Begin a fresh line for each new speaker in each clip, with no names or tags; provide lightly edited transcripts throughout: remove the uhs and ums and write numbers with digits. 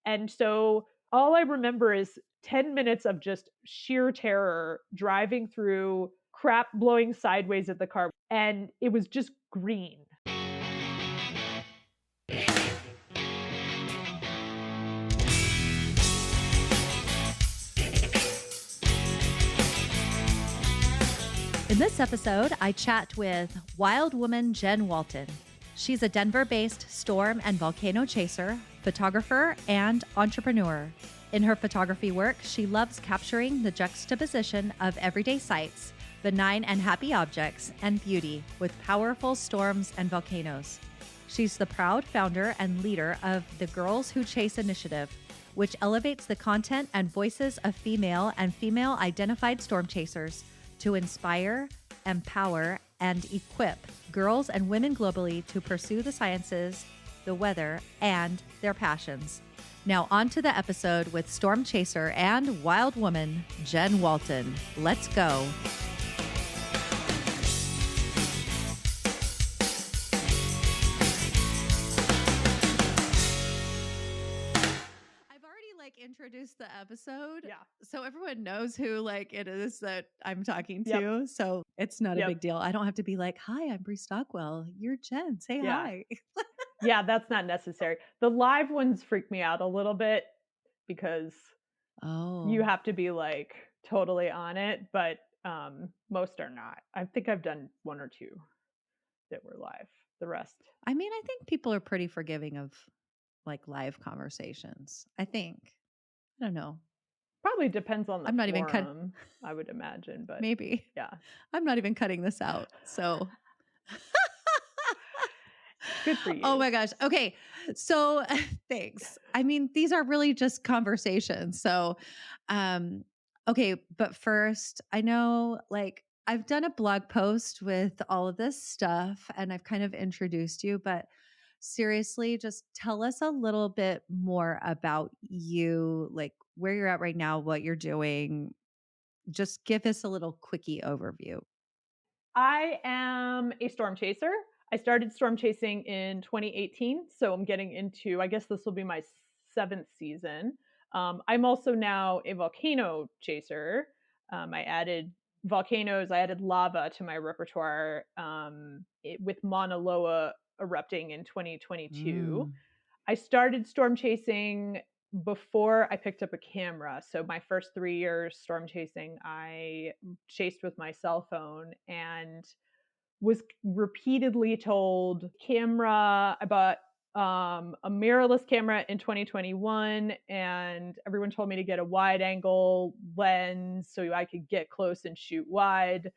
And so all I remember is 10 minutes of just sheer terror driving through crap blowing sideways at the car. And it was just green.
In this episode, I chat with wild woman Jen Walton. She's a Denver-based storm and volcano chaser, photographer, and entrepreneur. In her photography work, she loves capturing the juxtaposition of everyday sights, benign and happy objects, and beauty with powerful storms and volcanoes. She's the proud founder and leader of the Girls Who Chase initiative, which elevates the content and voices of female and female-identified storm chasers to inspire, empower, and equip girls and women globally to pursue the sciences, the weather, and their passions. Now on to the episode with storm chaser and wild woman, Jen Walton. Let's go. Introduce the episode.
Yeah.
So everyone knows who it is that I'm talking to.
Yep.
So it's not a big deal. I don't have to be like, hi, I'm Bree Stockwell. You're Jen. Say hi.
Yeah, that's not necessary. The live ones freak me out a little bit because you have to be totally on it, but most are not. I think I've done one or two that were live. The rest.
I mean, I think people are pretty forgiving of live conversations. I think. I don't know.
Probably depends on the
I'm not
forum,
even
I would imagine, but
maybe.
Yeah.
I'm not even cutting this out. So
good for you.
Oh my gosh. Okay. So thanks. I mean, these are really just conversations. So okay, but first, I know I've done a blog post with all of this stuff and I've kind of introduced you, but seriously, just tell us a little bit more about you, where you're at right now, what you're doing. Just give us a little quickie overview.
I am a storm chaser. I started storm chasing in 2018. So I'm getting into, I guess this will be my 7th season. I'm also now a volcano chaser. I added volcanoes, I added lava to my repertoire with Mauna Loa erupting in 2022. I started storm chasing before I picked up a camera. So my first 3 years storm chasing, I chased with my cell phone and was repeatedly told camera about a mirrorless camera in 2021, and everyone told me to get a wide angle lens so I could get close and shoot wide.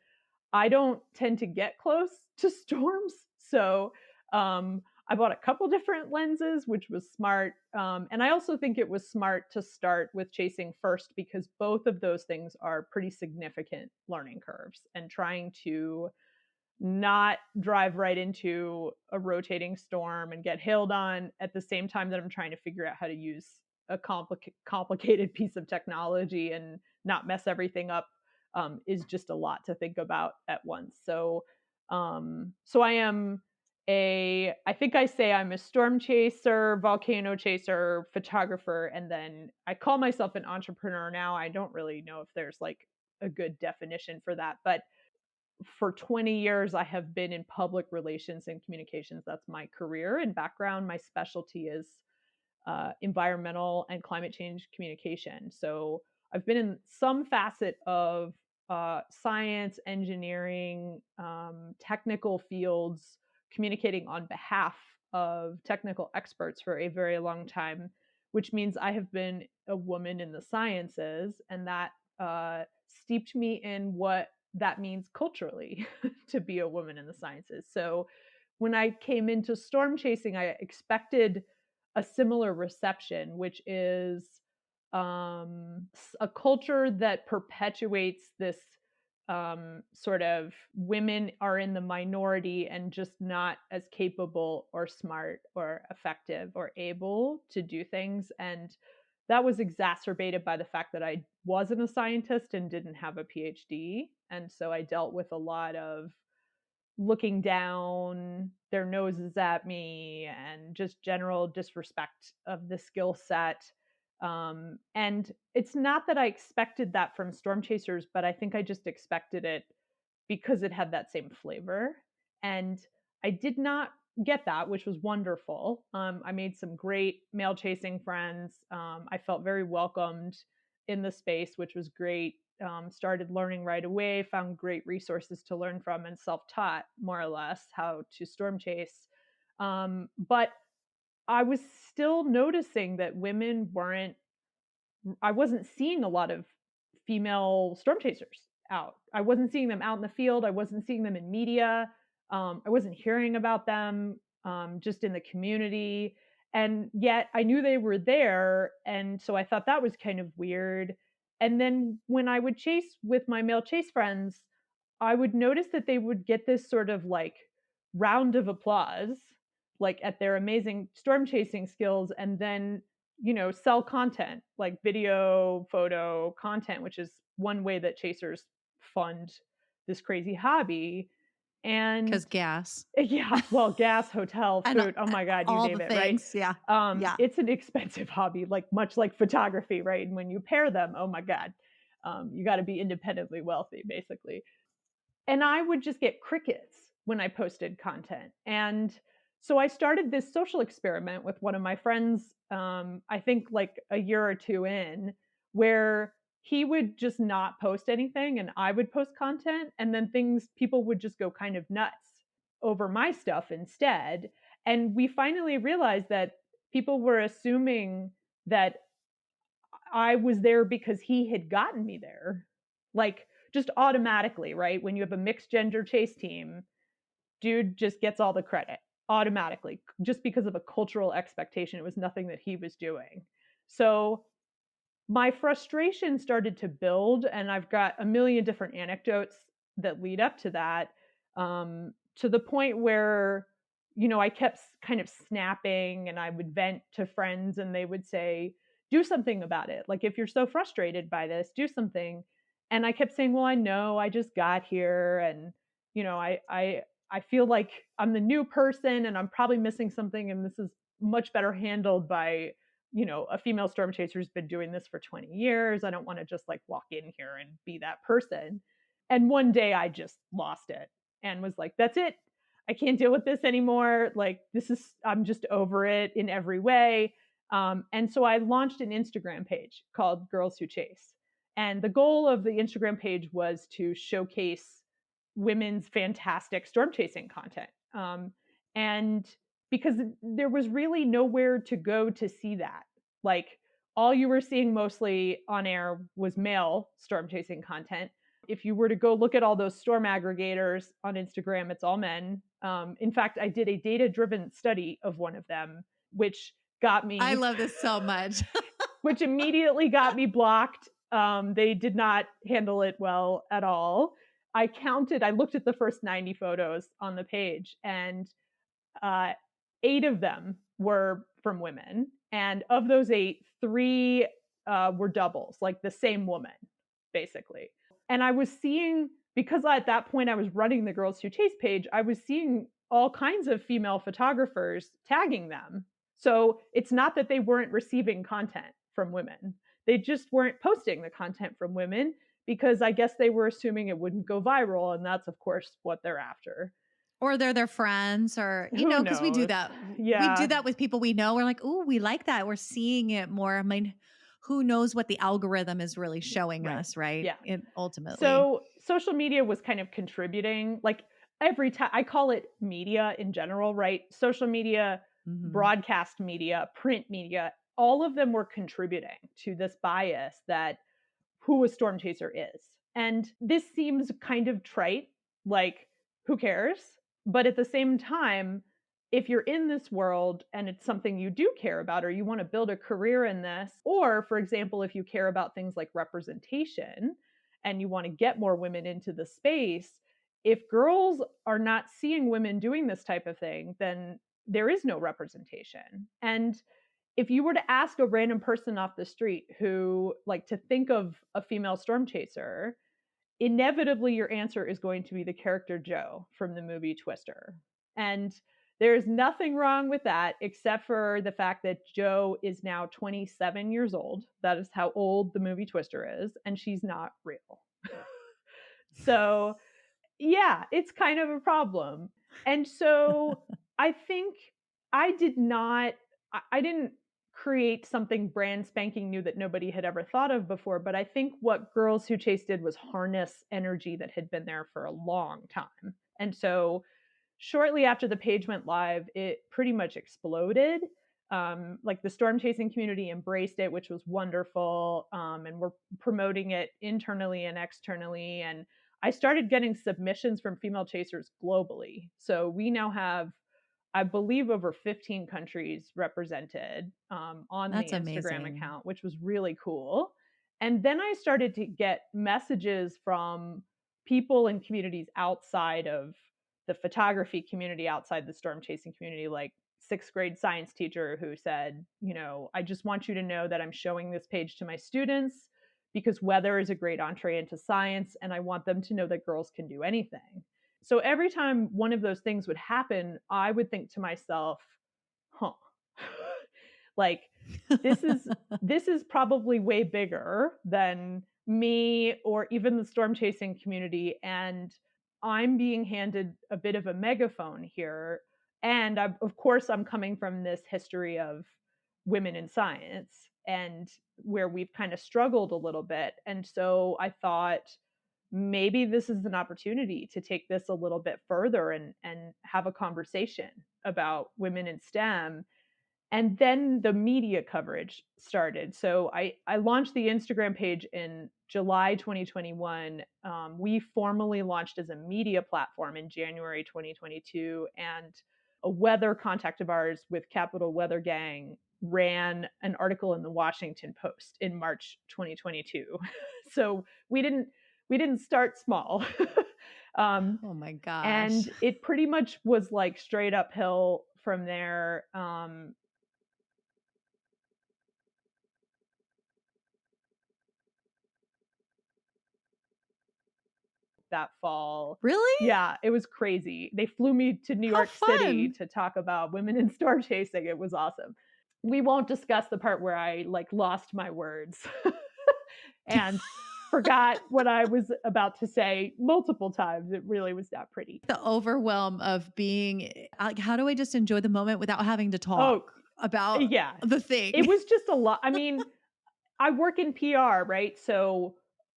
I don't tend to get close to storms, so I bought a couple different lenses, which was smart. And I also think it was smart to start with chasing first because both of those things are pretty significant learning curves, and trying to not drive right into a rotating storm and get hailed on at the same time that I'm trying to figure out how to use a complicated piece of technology and not mess everything up is just a lot to think about at once. So I am I think I say I'm a storm chaser, volcano chaser, photographer, and then I call myself an entrepreneur now. I don't really know if there's a good definition for that, but for 20 years, I have been in public relations and communications. That's my career and background. My specialty is environmental and climate change communication. So I've been in some facet of science, engineering, technical fields, communicating on behalf of technical experts for a very long time, which means I have been a woman in the sciences, and that steeped me in what that means culturally to be a woman in the sciences. So when I came into storm chasing, I expected a similar reception, which is a culture that perpetuates this sort of women are in the minority and just not as capable or smart or effective or able to do things. And that was exacerbated by the fact that I wasn't a scientist and didn't have a PhD. And so I dealt with a lot of looking down their noses at me and just general disrespect of the skill set. And it's not that I expected that from storm chasers, but I think I just expected it because it had that same flavor. And I did not get that, which was wonderful. I made some great male chasing friends. I felt very welcomed in the space, which was great. Started learning right away, found great resources to learn from, and self taught more or less how to storm chase. But I was still noticing that women weren't, I wasn't seeing a lot of female storm chasers out. I wasn't seeing them out in the field. I wasn't seeing them in media. I wasn't hearing about them just in the community. And yet I knew they were there. And so I thought that was kind of weird. And then when I would chase with my male chase friends, I would notice that they would get this sort of like round of applause, like at their amazing storm chasing skills, and then, sell content like video, photo content, which is one way that chasers fund this crazy hobby. And
Because gas.
yeah, well, gas, hotel,
And
food. Oh my God, you
all
name
the
it, right?
things. Yeah. Yeah.
It's an expensive hobby, like much like photography, right? And when you pair them, oh my God, you got to be independently wealthy, basically. And I would just get crickets when I posted content. And so I started this social experiment with one of my friends, I think like a year or two in, where he would just not post anything and I would post content. And then people would just go kind of nuts over my stuff instead. And we finally realized that people were assuming that I was there because he had gotten me there. Like, just automatically, right? When you have a mixed gender chase team, dude just gets all the credit automatically, just because of a cultural expectation. It was nothing that he was doing. So my frustration started to build, and I've got a million different anecdotes that lead up to that, to the point where, I kept kind of snapping, and I would vent to friends and they would say, do something about it. Like, if you're so frustrated by this, do something. And I kept saying, well, I know I just got here, and I feel like I'm the new person and I'm probably missing something, and this is much better handled by, a female storm chaser who's been doing this for 20 years. I don't want to just like walk in here and be that person. And one day I just lost it and was like, that's it. I can't deal with this anymore. Like, I'm just over it in every way. And so I launched an Instagram page called Girls Who Chase. And the goal of the Instagram page was to showcase women's fantastic storm chasing content. And because there was really nowhere to go to see that. Like, all you were seeing mostly on air was male storm chasing content. If you were to go look at all those storm aggregators on Instagram, it's all men. In fact, I did a data-driven study of one of them, which got me.
I love this so much.
Which immediately got me blocked. They did not handle it well at all. I looked at the first 90 photos on the page, and 8 of them were from women. And of those 8, 3 were doubles, like the same woman, basically. And I was seeing, because at that point I was running the Girls Who Chase page, I was seeing all kinds of female photographers tagging them. So it's not that they weren't receiving content from women. They just weren't posting the content from women because I guess they were assuming it wouldn't go viral. And that's, of course, what they're after.
Or they're their friends, or, because we do that.
Yeah.
We do that with people we know. We're like, ooh, we like that. We're seeing it more. I mean, who knows what the algorithm is really showing us, right?
Yeah.
Ultimately.
So social media was kind of contributing. Like, every time, I call it media in general, right? Social media, broadcast media, print media, all of them were contributing to this bias that who a storm chaser is. And this seems kind of trite, like, who cares? But at the same time, if you're in this world and it's something you do care about, or you want to build a career in this, or for example, if you care about things like representation and you want to get more women into the space, if girls are not seeing women doing this type of thing, then there is no representation. And if you were to ask a random person off the street who, like, to think of a female storm chaser, inevitably your answer is going to be the character Joe from the movie Twister. And there's nothing wrong with that, except for the fact that Joe is now 27 years old. That is how old the movie Twister is, and she's not real. So, yeah, it's kind of a problem. And so I think I didn't create something brand spanking new that nobody had ever thought of before. But I think what Girls Who Chase did was harness energy that had been there for a long time. And so shortly after the page went live, it pretty much exploded. Like the storm chasing community embraced it, which was wonderful. And we're promoting it internally and externally. And I started getting submissions from female chasers globally. So we now have, I believe, over 15 countries represented on
That's
the Instagram
amazing.
account, which was really cool. And then I started to get messages from people in communities outside of the photography community, outside the storm chasing community, like sixth grade science teacher who said, I just want you to know that I'm showing this page to my students because weather is a great entree into science, and I want them to know that girls can do anything. So every time one of those things would happen, I would think to myself, huh, like this is probably way bigger than me or even the storm chasing community. And I'm being handed a bit of a megaphone here. And of course, I'm coming from this history of women in science and where we've kind of struggled a little bit. And so I thought maybe this is an opportunity to take this a little bit further and have a conversation about women in STEM. And then the media coverage started. So I launched the Instagram page in July 2021. We formally launched as a media platform in January 2022. And a weather contact of ours with Capital Weather Gang ran an article in the Washington Post in March 2022. So we didn't start small.
Oh my gosh.
And it pretty much was like straight uphill from there. That fall.
Really?
Yeah, it was crazy. They flew me to New
How
York City
fun.
to talk about women in storm chasing. It was awesome. We won't discuss the part where I like lost my words and forgot what I was about to say multiple times. It really was not pretty.
The overwhelm of being like, how do I just enjoy the moment without having to talk about
Yeah.
the thing?
It was just a lot. I mean, I work in PR, right? So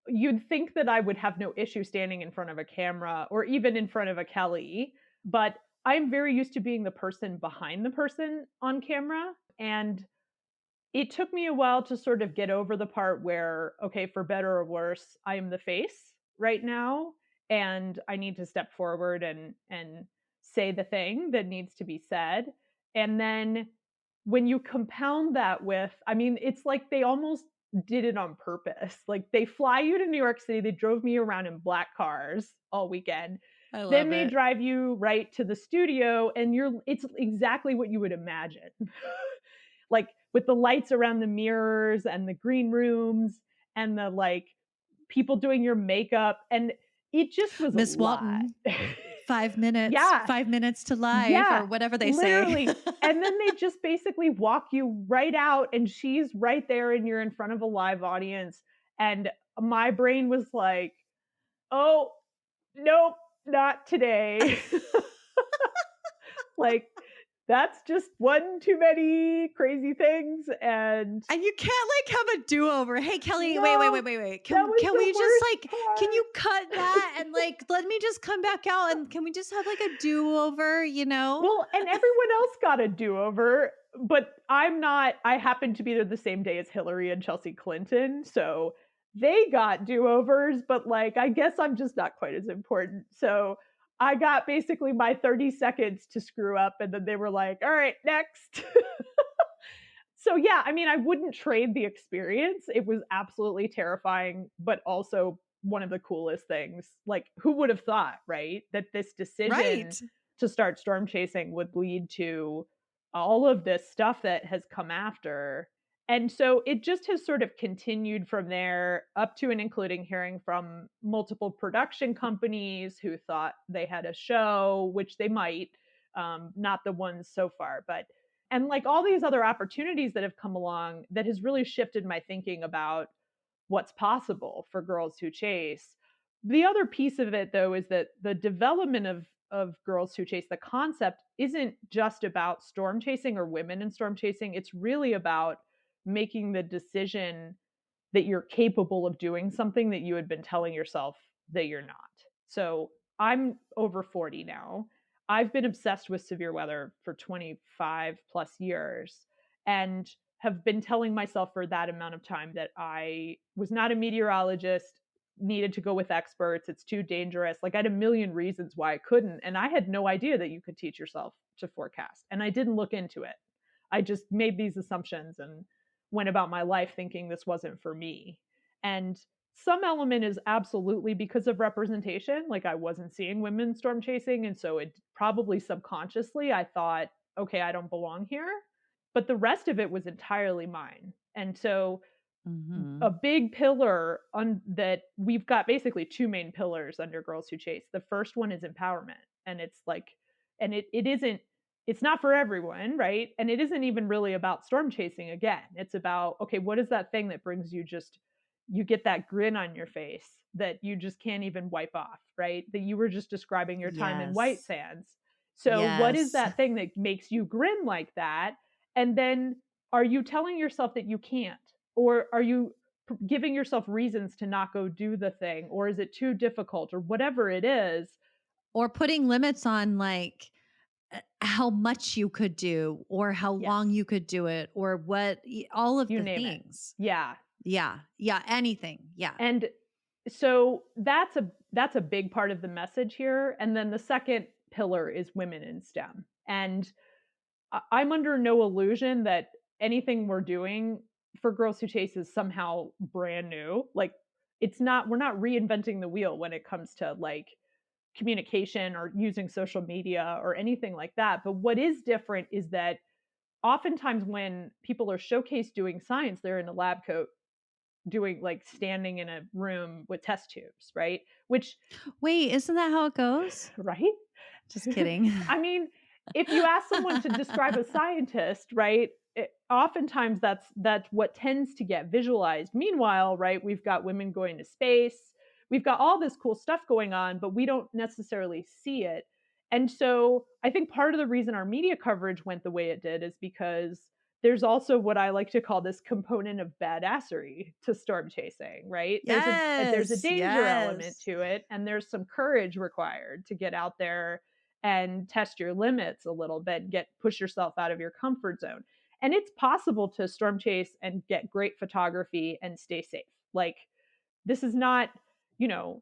you'd think that I would have no issue standing in front of a camera or even in front of a Kelly, but I'm very used to being the person behind the person on camera. And it took me a while to sort of get over the part where, okay, for better or worse, I am the face right now. And I need to step forward and say the thing that needs to be said. And then when you compound that with, I mean, it's like they almost did it on purpose. Like they fly you to New York City, they drove me around in black cars all weekend.
I love
Then they
it.
drive you right to the studio, and it's exactly what you would imagine. Like with the lights around the mirrors and the green rooms and the like people doing your makeup, and it just was
Miss
a lot.
Walton, 5 minutes,
Yeah.
5 minutes to live,
Yeah,
or whatever they
literally.
say.
And then they just basically walk you right out, and she's right there, and you're in front of a live audience. And my brain was like, oh, nope, not today. Like, that's just one too many crazy things. And
you can't like have a do-over. Hey Kelly,
No,
wait. Can
was
we
the
just
worst
like can
part.
you cut that and like let me just come back out and can we just have like a do-over, you know?
Well, and everyone else got a do-over, but I'm not. I happened to be there the same day as Hillary and Chelsea Clinton, so they got do-overs, but like I guess I'm just not quite as important. So I got basically my 30 seconds to screw up, and then they were like, all right, next. So yeah, I mean, I wouldn't trade the experience. It was absolutely terrifying, but also one of the coolest things. Like, who would have thought, right, that this decision
Right.
to start storm chasing would lead to all of this stuff that has come after. And so it just has sort of continued from there up to and including hearing from multiple production companies who thought they had a show, which they might, not the ones so far, but and like all these other opportunities that have come along that has really shifted my thinking about what's possible for girls who chase. The other piece of it though is that the development of girls who chase, the concept isn't just about storm chasing or women in storm chasing. It's really about making the decision that you're capable of doing something that you had been telling yourself that you're not. So I'm over 40 now. I've been obsessed with severe weather for 25 plus years and have been telling myself for that amount of time that I was not a meteorologist, needed to go with experts. It's too dangerous. Like I had a million reasons why I couldn't. And I had no idea that you could teach yourself to forecast. And I didn't look into it. I just made these assumptions and went about my life thinking this wasn't for me. And some element is absolutely because of representation. Like I wasn't seeing women storm chasing. And so it probably subconsciously, I thought, okay, I don't belong here. But the rest of it was entirely mine. And so a big pillar that we've got basically two main pillars under Girls Who Chase. The first one is empowerment. And it's like, and it isn't, it's not for everyone, right? And it isn't even really about storm chasing again. It's about, okay, what is that thing that brings you just, you get that grin on your face that you just can't even wipe off, right? That you were just describing your time in White Sands. So what is that thing that makes you grin like that? And then are you telling yourself that you can't? Or are you giving yourself reasons to not go do the thing? Or is it too difficult or whatever it is?
Or putting limits on like how much you could do or how long you could do it or what, all of
you
the
name
things.
It. Yeah.
Yeah. Yeah. Anything. Yeah.
And so that's a big part of the message here. And then the second pillar is women in STEM. And I'm under no illusion that anything we're doing for Girls Who Chase is somehow brand new. Like it's not, we're not reinventing the wheel when it comes to like communication or using social media or anything like that. But what is different is that oftentimes when people are showcased doing science, they're in a lab coat doing like standing in a room with test tubes, right? Which
wait, isn't that how it goes?
Right?
Just kidding.
I mean, if you ask someone to describe a scientist, right, oftentimes that's what tends to get visualized. Meanwhile, right, we've got women going to space, we've got all this cool stuff going on, but we don't necessarily see it. And so I think part of the reason our media coverage went the way it did is because there's also what I like to call this component of badassery to storm chasing, right? There's a danger element to it, and there's some courage required to get out there and test your limits a little bit, push yourself out of your comfort zone. And it's possible to storm chase and get great photography and stay safe. Like this is not,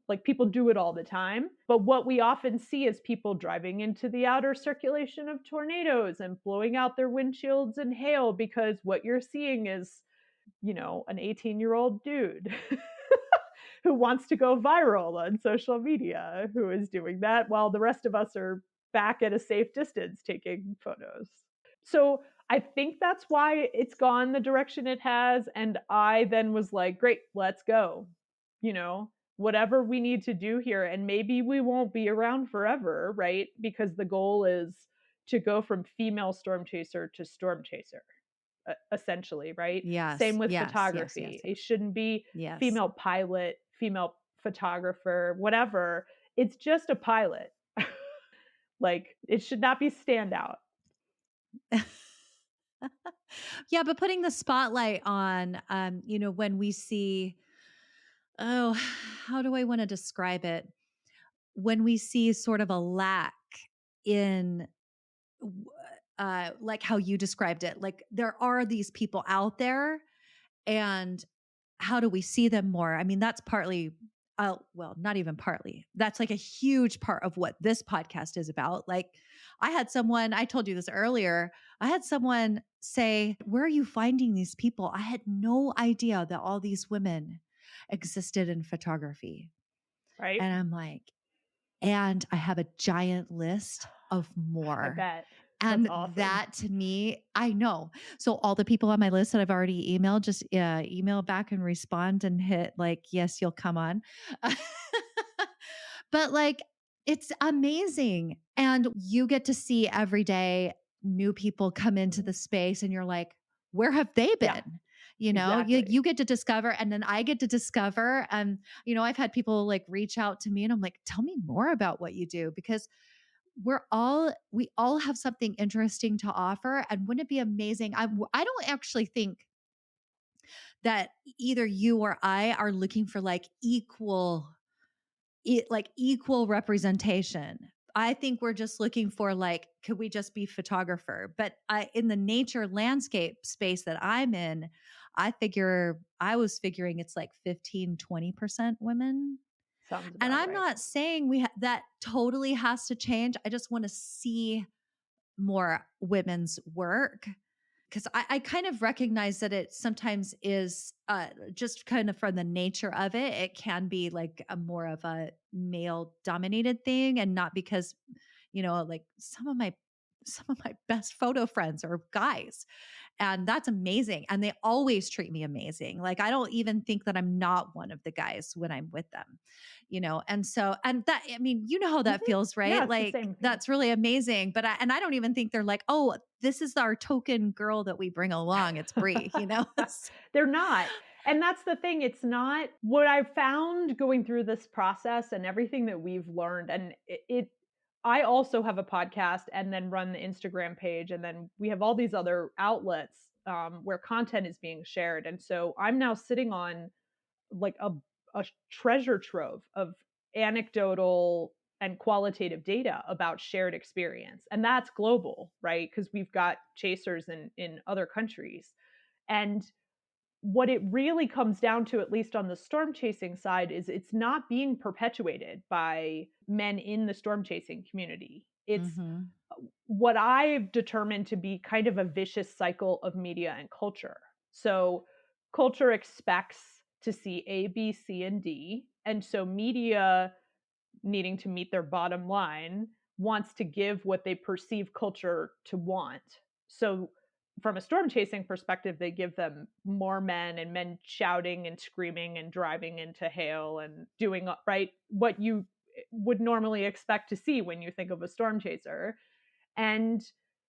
like people do it all the time. But what we often see is people driving into the outer circulation of tornadoes and blowing out their windshields in hail because what you're seeing is, an 18-year-old dude who wants to go viral on social media, who is doing that while the rest of us are back at a safe distance taking photos. So I think that's why it's gone the direction it has. And I then was like, great, let's go. Whatever we need to do here. And maybe we won't be around forever, right? Because the goal is to go from female storm chaser to storm chaser, essentially, right?
Yes.
Same with photography. It shouldn't be female pilot, female photographer, whatever. It's just a pilot. Like it should not be standout.
Yeah, but putting the spotlight on, when we see, how do I want to describe it? When we see sort of a lack in, like how you described it, like there are these people out there, and how do we see them more? I mean, that's partly, well, not even partly. That's like a huge part of what this podcast is about. Like I told you this earlier, I had someone say, where are you finding these people? I had no idea that all these women existed in photography.
Right.
And I'm like, and I have a giant list of more.
I bet. That's
And
awesome.
that to me, I know. So all the people on my list that I've already emailed, just email back and respond and hit like, yes, you'll come on. But like, it's amazing. And you get to see every day new people come into
Mhm.
the space and you're like, where have they
Yeah,
been? You know,
exactly.
you get to discover and then I get to discover. And, I've had people like reach out to me and I'm like, tell me more about what you do because we all have something interesting to offer. And wouldn't it be amazing? I don't actually think that either you or I are looking for like equal representation. I think we're just looking for like, could we just be photographer? But in the nature landscape space that I'm in, I was figuring it's like 15-20% women.
Sounds
And
about
I'm
right.
not saying that totally has to change. I just want to see more women's work because I kind of recognize that it sometimes is just kind of from the nature of it. It can be like a more of a male dominated thing, and not because like some of my best photo friends are guys, and that's amazing. And they always treat me amazing. Like I don't even think that I'm not one of the guys when I'm with them, And so, and that, I mean, you know how
Mhm.
that feels,
Yeah,
right?
it's the
Like
same here.
that's really amazing. But I don't even think they're like, oh, this is our token girl that we bring along. It's Brie,
They're not. And that's the thing. It's not what I've found going through this process and everything that we've learned. And I also have a podcast and then run the Instagram page. And then we have all these other outlets where content is being shared. And so I'm now sitting on like a treasure trove of anecdotal and qualitative data about shared experience. And that's global, right? Because we've got chasers in other countries. And what it really comes down to, at least on the storm chasing side, is it's not being perpetuated by men in the storm chasing community. It's
hmm
what I've determined to be kind of a vicious cycle of media and culture. So, culture expects to see A, B, C, and D. And so, media, needing to meet their bottom line, wants to give what they perceive culture to want. So, from a storm chasing perspective, they give them more men and men shouting and screaming and driving into hail and doing right what you would normally expect to see when you think of a storm chaser. And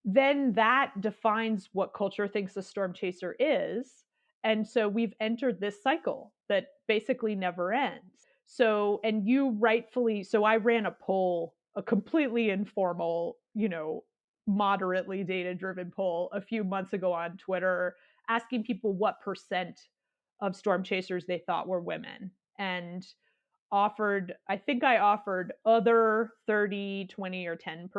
then that defines what culture thinks a storm chaser is. And so we've entered this cycle that basically never ends. So, and you rightfully, so I ran a poll, a completely informal, moderately data driven poll a few months ago on Twitter, asking people what percent of storm chasers they thought were women. And I think I offered other 30, 20, or 10%.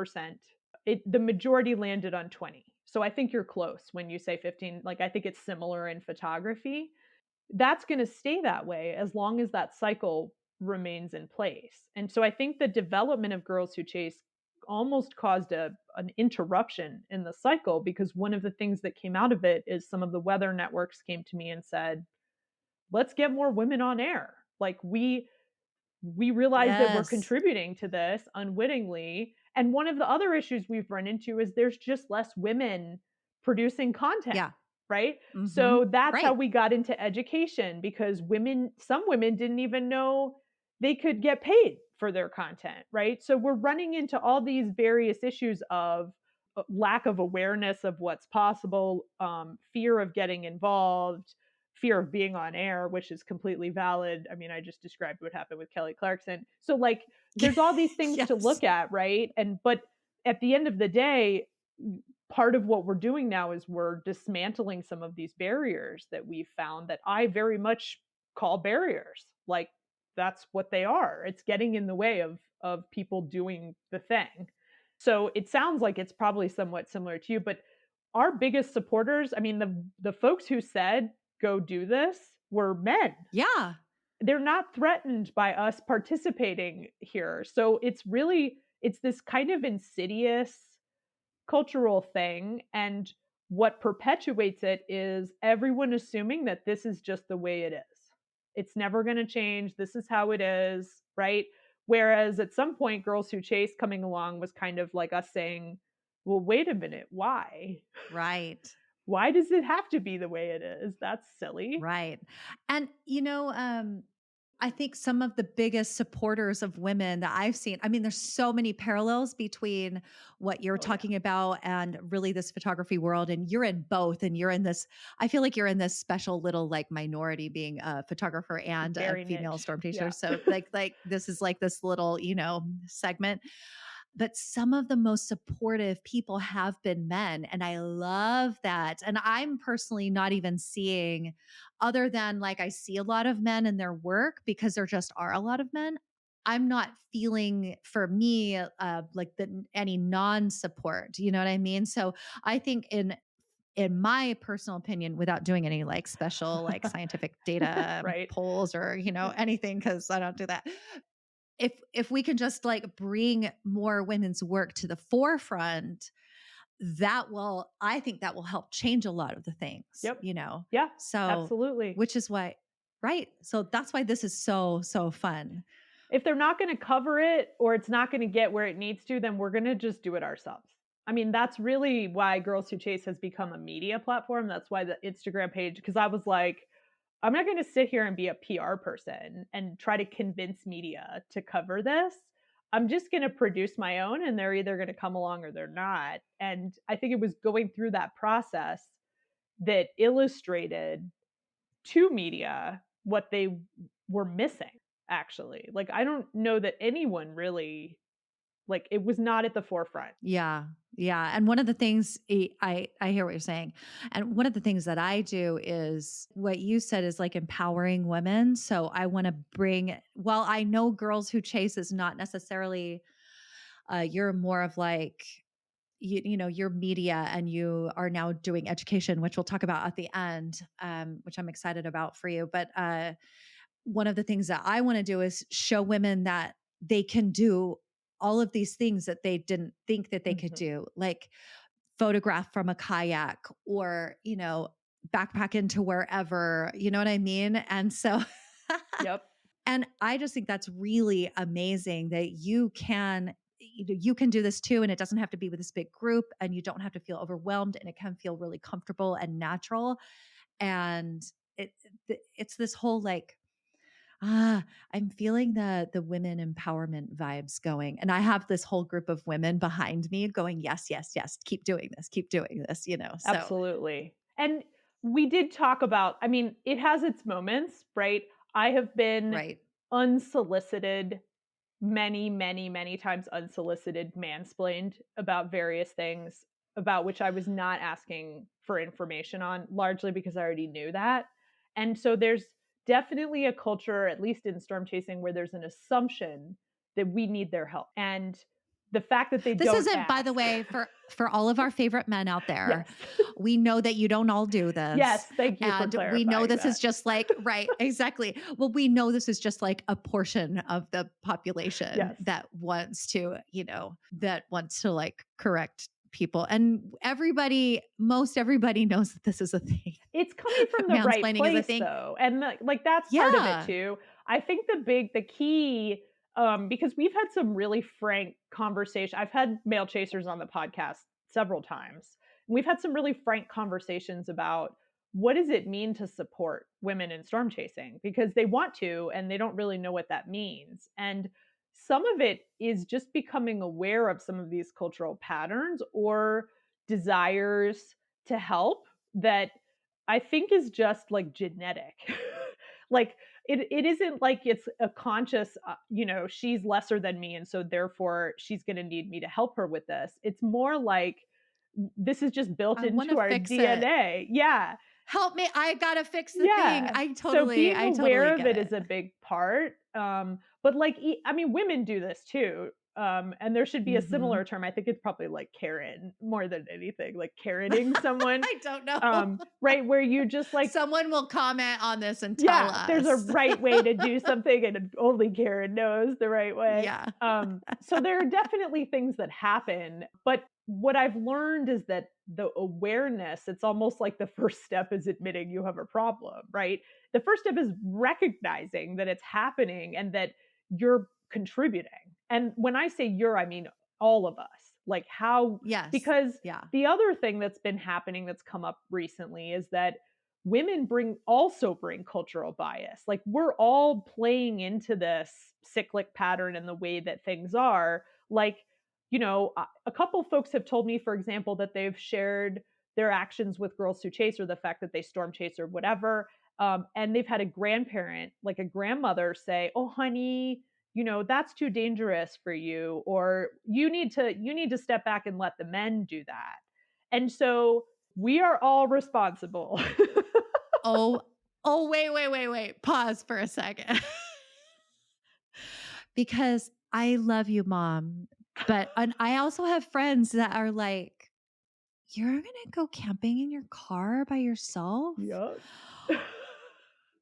The majority landed on 20. So I think you're close when you say 15. Like I think it's similar in photography. That's going to stay that way as long as that cycle remains in place. And so I think the development of Girls Who Chase almost caused an interruption in the cycle, because one of the things that came out of it is some of the weather networks came to me and said, let's get more women on air. Like we realize that we're
Yes.
contributing to this unwittingly. And one of the other issues we've run into is there's just less women producing content,
Yeah.
right?
hmm
So that's how
Right.
we got into education, because some women didn't even know they could get paid for their content, right? So we're running into all these various issues of lack of awareness of what's possible, fear of getting involved, fear of being on air, which is completely valid. I mean, I just described what happened with Kelly Clarkson. So like there's all these things to
Yes.
look at, right? But at the end of the day, part of what we're doing now is we're dismantling some of these barriers that we've found that I very much call barriers. Like that's what they are. It's getting in the way of people doing the thing. So it sounds like it's probably somewhat similar to you, but our biggest supporters, I mean, the folks who said go do this were men.
Yeah.
They're not threatened by us participating here. So it's this kind of insidious cultural thing, and what perpetuates it is everyone assuming that this is just the way it is. It's never going to change. This is how it is, right? Whereas at some point Girls Who Chase coming along was kind of like us saying well, wait a minute, why?
Right.
Why does it have to be the way it is? That's silly.
Right. And, I think some of the biggest supporters of women that I've seen, I mean, there's so many parallels between what you're
Oh, yeah.
talking about and really this photography world. And you're in both. And you're in this, I feel like you're in this special little like minority being a photographer and a
Very
female
niche.
storm chaser.
Yeah.
So like this is like this little, segment. But some of the most supportive people have been men. And I love that. And I'm personally not even seeing, other than like I see a lot of men in their work because there just are a lot of men. I'm not feeling for me like any non-support. You know what I mean? So I think in my personal opinion, without doing any like special like scientific data
Right.
polls or anything, because I don't do that, if we can just like bring more women's work to the forefront, I think that will help change a lot of the things,
Yep. Yeah,
So,
absolutely.
which is why, right. So that's why this is so fun.
If they're not going to cover it or it's not going to get where it needs to, then we're going to just do it ourselves. I mean, that's really why Girls Who Chase has become a media platform. That's why the Instagram page, because I was like, I'm not going to sit here and be a PR person and try to convince media to cover this. I'm just going to produce my own, and they're either going to come along or they're not. And I think it was going through that process that illustrated to media what they were missing, actually. Like, I don't know that anyone really, like, it was not at the forefront.
Yeah. Yeah. And one of the things I hear what you're saying. And one of the things that I do is what you said is like empowering women. So I want to well, I know Girls Who Chase is not necessarily, you're more of like, your media, and you are now doing education, which we'll talk about at the end, which I'm excited about for you. But one of the things that I want to do is show women that they can do all of these things that they didn't think that they could do, like photograph from a kayak or, backpack into wherever, you know what I mean? And so,
Yep.
and I just think that's really amazing that you can do this too. And it doesn't have to be with this big group, and you don't have to feel overwhelmed, and it can feel really comfortable and natural. And it's this whole like, I'm feeling the women empowerment vibes going. And I have this whole group of women behind me going, yes, yes, yes, keep doing this, So
Absolutely. And we did talk about, I mean, it has its moments, right? I have been
right.
unsolicited many, many, many times, unsolicited, mansplained about various things about which I was not asking for information on, largely because I already knew that. And so there's definitely a culture, at least in storm chasing, where there's an assumption that we need their help. And the fact that they
This
don't
isn't,
ask,
by the way, for all of our favorite men out there.
yes.
We know that you don't all do this.
Yes, thank you for
And
clarifying
we know this
that.
is just like, right, exactly. Well, we know this is just like a portion of the population
Yes.
that wants to, like correct people. And most everybody knows that this is a thing.
It's coming from the right
Mansplaining is a
place,
thing.
though. And like that's part of
Yeah.
it too. I think the key, because we've had some really frank conversation. I've had male chasers on the podcast several times. We've had some really frank conversations about what does it mean to support women in storm chasing, because they want to and they don't really know what that means. And some of it is just becoming aware of some of these cultural patterns or desires to help that I think is just like genetic. Like it isn't like it's a conscious, she's lesser than me. And so therefore she's going to need me to help her with this. It's more like this is just built
I want
into
to
our
fix
DNA.
it.
Yeah.
Help me. I got to fix the thing.
Yeah. So being aware of it is a big part. But like, I mean, women do this too. And there should be a similar term. I think it's probably like Karen more than anything, like Karening someone.
I don't know.
Right. Where you just like,
someone will comment on this and tell us.
there's a right way to do something and only Karen knows the right way.
Yeah.
So there are definitely things that happen, but what I've learned is that the awareness, it's almost like the first step is admitting you have a problem, right? The first step is recognizing that it's happening and that you're contributing. And when I say you're, I mean all of us. Like how,
Yes.
because
Yeah.
the other thing that's been happening that's come up recently is that women also bring cultural bias. Like we're all playing into this cyclic pattern in the way that things are. Like, a couple folks have told me, for example, that they've shared their actions with girls who chase, or the fact that they storm chase or whatever. And they've had a grandparent, like a grandmother, say, "Oh, honey, that's too dangerous for you," or you need to step back and let the men do that. And so we are all responsible.
Oh, wait. Pause for a second. Because I love you, Mom. And I also have friends that are like, you're going to go camping in your car by yourself?
Yep.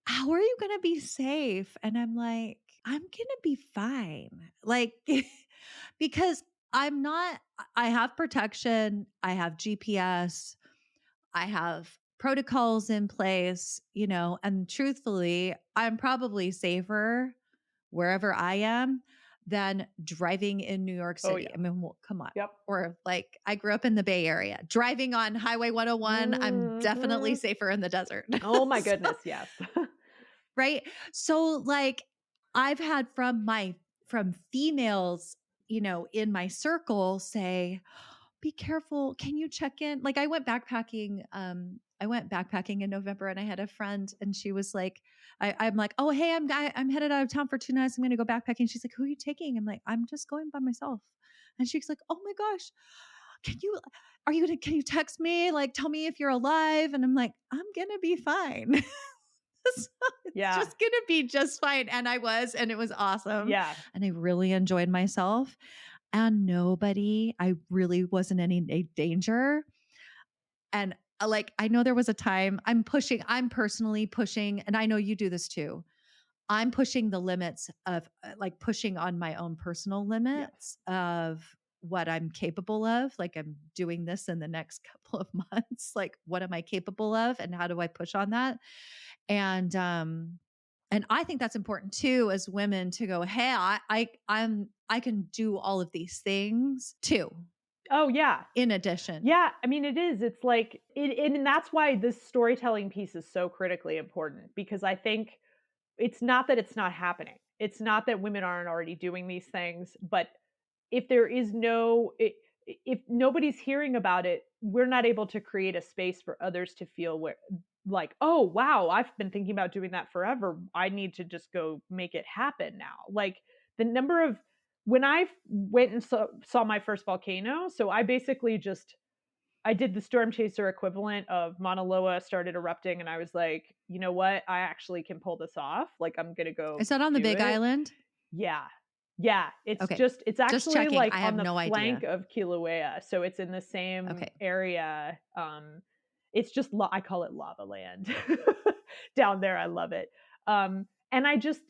How are you going to be safe? And I'm like, I'm going to be fine. Like, because I have protection, I have GPS, I have protocols in place, and truthfully, I'm probably safer wherever I am than driving in New York
Oh,
City.
yeah.
I mean, come on.
Yep.
Or like I grew up in the Bay Area. Driving on Highway 101, I'm definitely safer in the desert.
Oh my goodness, yes.
Right? So like I've had from females, in my circle say, be careful. Can you check in? Like I went backpacking. I went backpacking in November, and I had a friend, and she was like, I'm like, oh, hey, I'm headed out of town for 2 nights. I'm going to go backpacking. She's like, who are you taking? I'm like, I'm just going by myself. And she's like, oh my gosh, can you text me? Like, tell me if you're alive. And I'm like, I'm going to be fine. So it's just going to be just fine. And I was, and it was awesome.
Yeah.
And I really enjoyed myself. And I really wasn't any danger. And like, I know there was a time I'm personally pushing, and I know you do this too. I'm pushing the limits of like pushing on my own personal limits of what I'm capable of. Like I'm doing this in the next couple of months. Like, what am I capable of? And how do I push on that? And I think that's important too, as women, to go, hey, I can do all of these things too.
Oh yeah.
In addition.
Yeah. I mean, it is. It's like, and that's why this storytelling piece is so critically important, because I think it's not that it's not happening. It's not that women aren't already doing these things, but if there is if nobody's hearing about it, we're not able to create a space for others to feel like, oh wow, I've been thinking about doing that forever. I need to just go make it happen now. Like the number of when I went and saw my first volcano, so I basically I did the storm chaser equivalent of Mauna Loa started erupting, and I was like, you know what? I actually can pull this off. Like I'm gonna go.
Is that on the Big Island?
Yeah. Yeah. It's
okay.
It's actually like
I have
on the
no
flank
idea.
of Kilauea. So it's in the same area. It's just I call it lava land down there. I love it. And I just,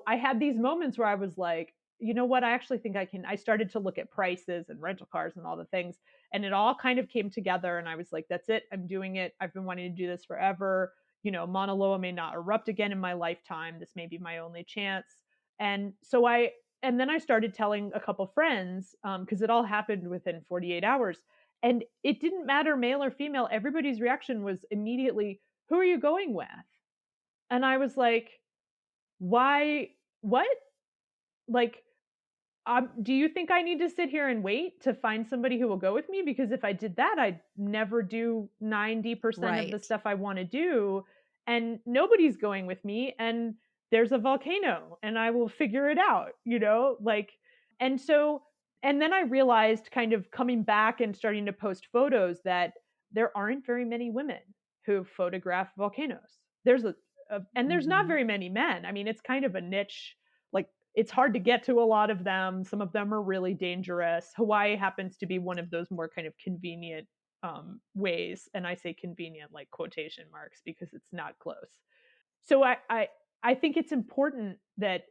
I had these moments where I was like, you know what? I actually think I started to look at prices and rental cars and all the things, and it all kind of came together. And I was like, that's it. I'm doing it. I've been wanting to do this forever. Mauna Loa may not erupt again in my lifetime. This may be my only chance. And so and then I started telling a couple friends, because it all happened within 48 hours. And it didn't matter male or female. Everybody's reaction was immediately, who are you going with? And I was like, why? What? Like, do you think I need to sit here and wait to find somebody who will go with me? Because if I did that, I'd never do 90% of the stuff I want to do. And nobody's going with me. And there's a volcano and I will figure it out, and then I realized, kind of coming back and starting to post photos, that there aren't very many women who photograph volcanoes. There's there's not very many men. I mean, it's kind of a niche. Like, it's hard to get to a lot of them. Some of them are really dangerous. Hawaii happens to be one of those more kind of convenient ways. And I say convenient like quotation marks, because it's not close. So I think it's important that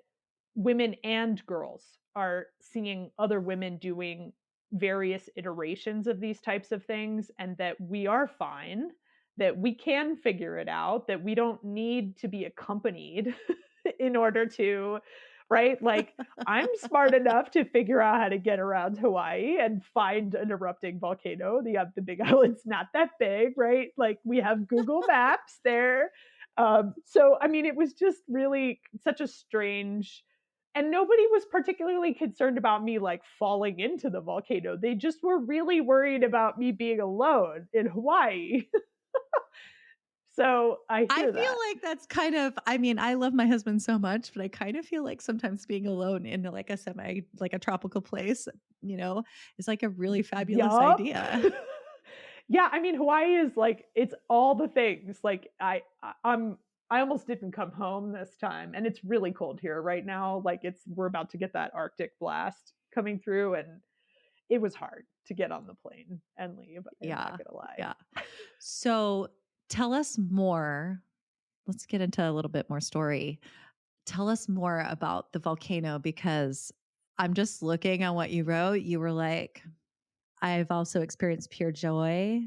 women and girls are seeing other women doing various iterations of these types of things, and that we are fine, that we can figure it out, that we don't need to be accompanied in order to right? Like I'm smart enough to figure out how to get around Hawaii and find an erupting volcano. The Big Island's not that big, right? Like we have Google Maps there. So I mean, it was just really such a strange, and nobody was particularly concerned about me like falling into the volcano. They just were really worried about me being alone in Hawaii. So I
I
hear
feel
that.
like that's kind of, I mean, I love my husband so much, but I kind of feel like sometimes being alone in like like a tropical place, is like a really fabulous
Yup.
idea.
Yeah, I mean, Hawaii is like it's all the things. Like I almost didn't come home this time, and it's really cold here right now. Like we're about to get that Arctic blast coming through, and it was hard to get on the plane and leave. I'm not
Yeah.
gonna lie.
Yeah. So tell us more. Let's get into a little bit more story. Tell us more about the volcano because I'm just looking at what you wrote. You were like, I've also experienced pure joy.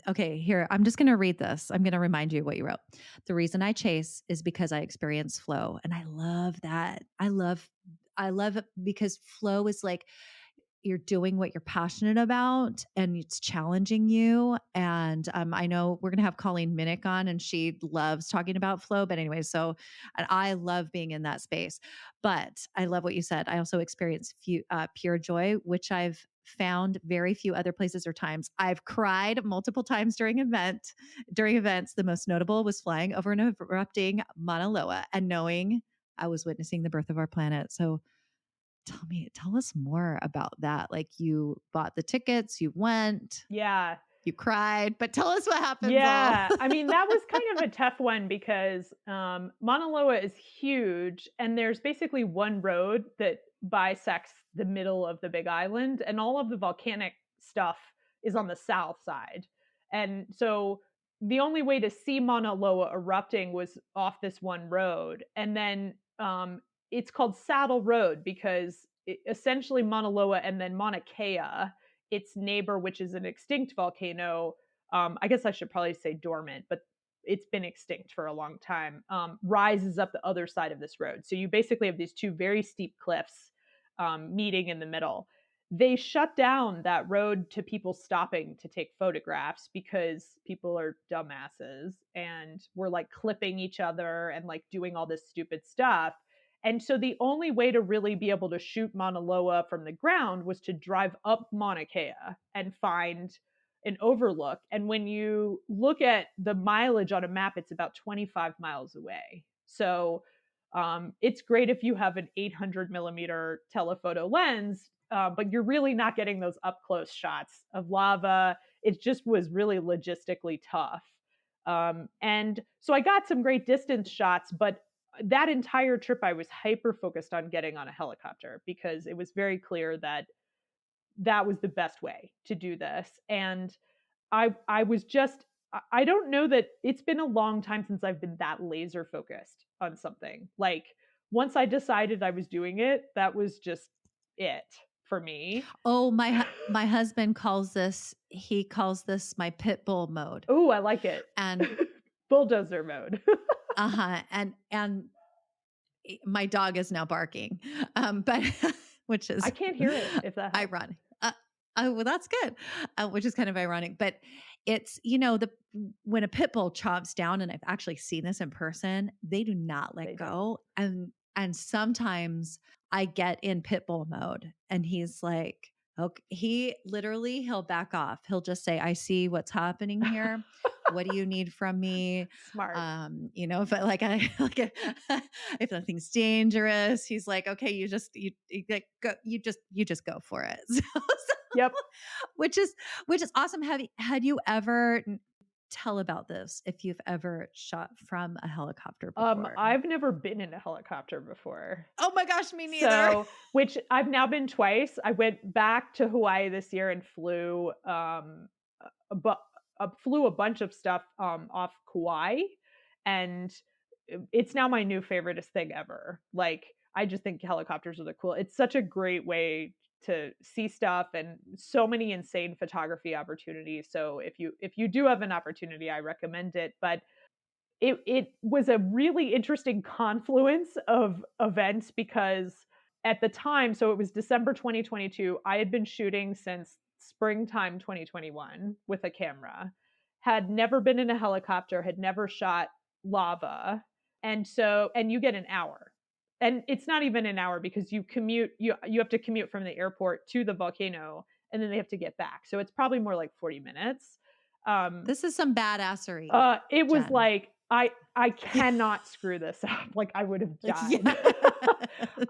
Okay, here, I'm just going to read this. I'm going to remind you what you wrote. The reason I chase is because I experience flow. And I love that. I love it because flow is like, you're doing what you're passionate about and it's challenging you. And I know we're going to have Colleen Minnick on and she loves talking about flow. But anyway, so and I love being in that space. But I love what you said. I also experienced pure joy, which I've found very few other places or times. I've cried multiple times during events. The most notable was flying over an erupting Mauna Loa and knowing I was witnessing the birth of our planet. So tell us more about that. Like you bought the tickets, you went,
Yeah.
you cried, but tell us what happens all.
Yeah, I mean, that was kind of a tough one because Mauna Loa is huge, and there's basically one road that bisects the middle of the Big Island, and all of the volcanic stuff is on the south side. And so the only way to see Mauna Loa erupting was off this one road. And then it's called Saddle Road because essentially Mauna Loa and then Mauna Kea, its neighbor, which is an extinct volcano, I guess I should probably say dormant, but it's been extinct for a long time, rises up the other side of this road. So you basically have these two very steep cliffs meeting in the middle. They shut down that road to people stopping to take photographs because people are dumbasses and we're like clipping each other and like doing all this stupid stuff. And so the only way to really be able to shoot Mauna Loa from the ground was to drive up Mauna Kea and find an overlook. And when you look at the mileage on a map, it's about 25 miles away. So it's great if you have an 800 millimeter telephoto lens, but you're really not getting those up close shots of lava. It just was really logistically tough. And so I got some great distance shots, but that entire trip I was hyper focused on getting on a helicopter because it was very clear that that was the best way to do this. And I was just I don't know that it's been a long time since I've been that laser focused on something. Like once I decided I was doing it, that was just it for me.
Oh, my husband he calls this my pit bull mode.
Oh, I like it.
And
Bulldozer mode.
uh-huh. And my dog is now barking. But which is
I can't hear it if that helps.
ironic. Oh, well, that's good. Which is kind of ironic, but it's, when a pit bull chomps down, and I've actually seen this in person, they do not let go. And sometimes I get in pit bull mode and he's like, okay, he'll back off. He'll just say, I see what's happening here. What do you need from me?
Smart.
If if nothing's dangerous, he's like, okay, you just go for it.
Yep.
Which is awesome. Had you ever tell about this if you've ever shot from a helicopter before?
I've never been in a helicopter before.
Oh my gosh, me neither.
So, which I've now been twice. I went back to Hawaii this year and flew flew a bunch of stuff off Kauai, and it's now my new favoriteest thing ever. Like I just think helicopters are the cool. It's such a great way to see stuff and so many insane photography opportunities. So if you do have an opportunity, I recommend it. But it was a really interesting confluence of events because at the time, so it was December 2022, I had been shooting since springtime 2021 with a camera, had never been in a helicopter, had never shot lava. And you get an hour. And it's not even an hour because you have to commute from the airport to the volcano and then they have to get back. So it's probably more like 40 minutes.
This is some badassery,
It was
Jen.
like I cannot screw this up. Like I would have died.
Yes.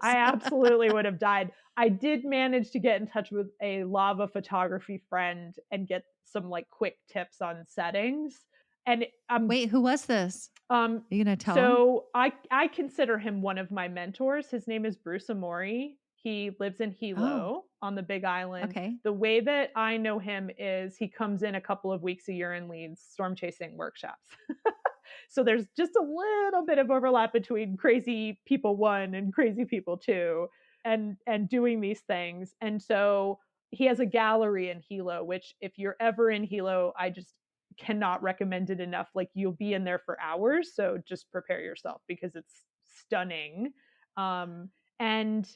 I absolutely would have died. I did manage to get in touch with a lava photography friend and get some like quick tips on settings. And
Wait, who was this? Are you gonna tell him?
so I consider him one of my mentors. His name is Bruce Amori. He lives in Hilo on the Big Island.
Okay.
The way that I know him is he comes in a couple of weeks a year and leads storm chasing workshops. So there's just a little bit of overlap between crazy people 1 and crazy people 2 and doing these things. And so he has a gallery in Hilo, which if you're ever in Hilo, I just cannot recommend it enough. Like you'll be in there for hours, so just prepare yourself because it's stunning. And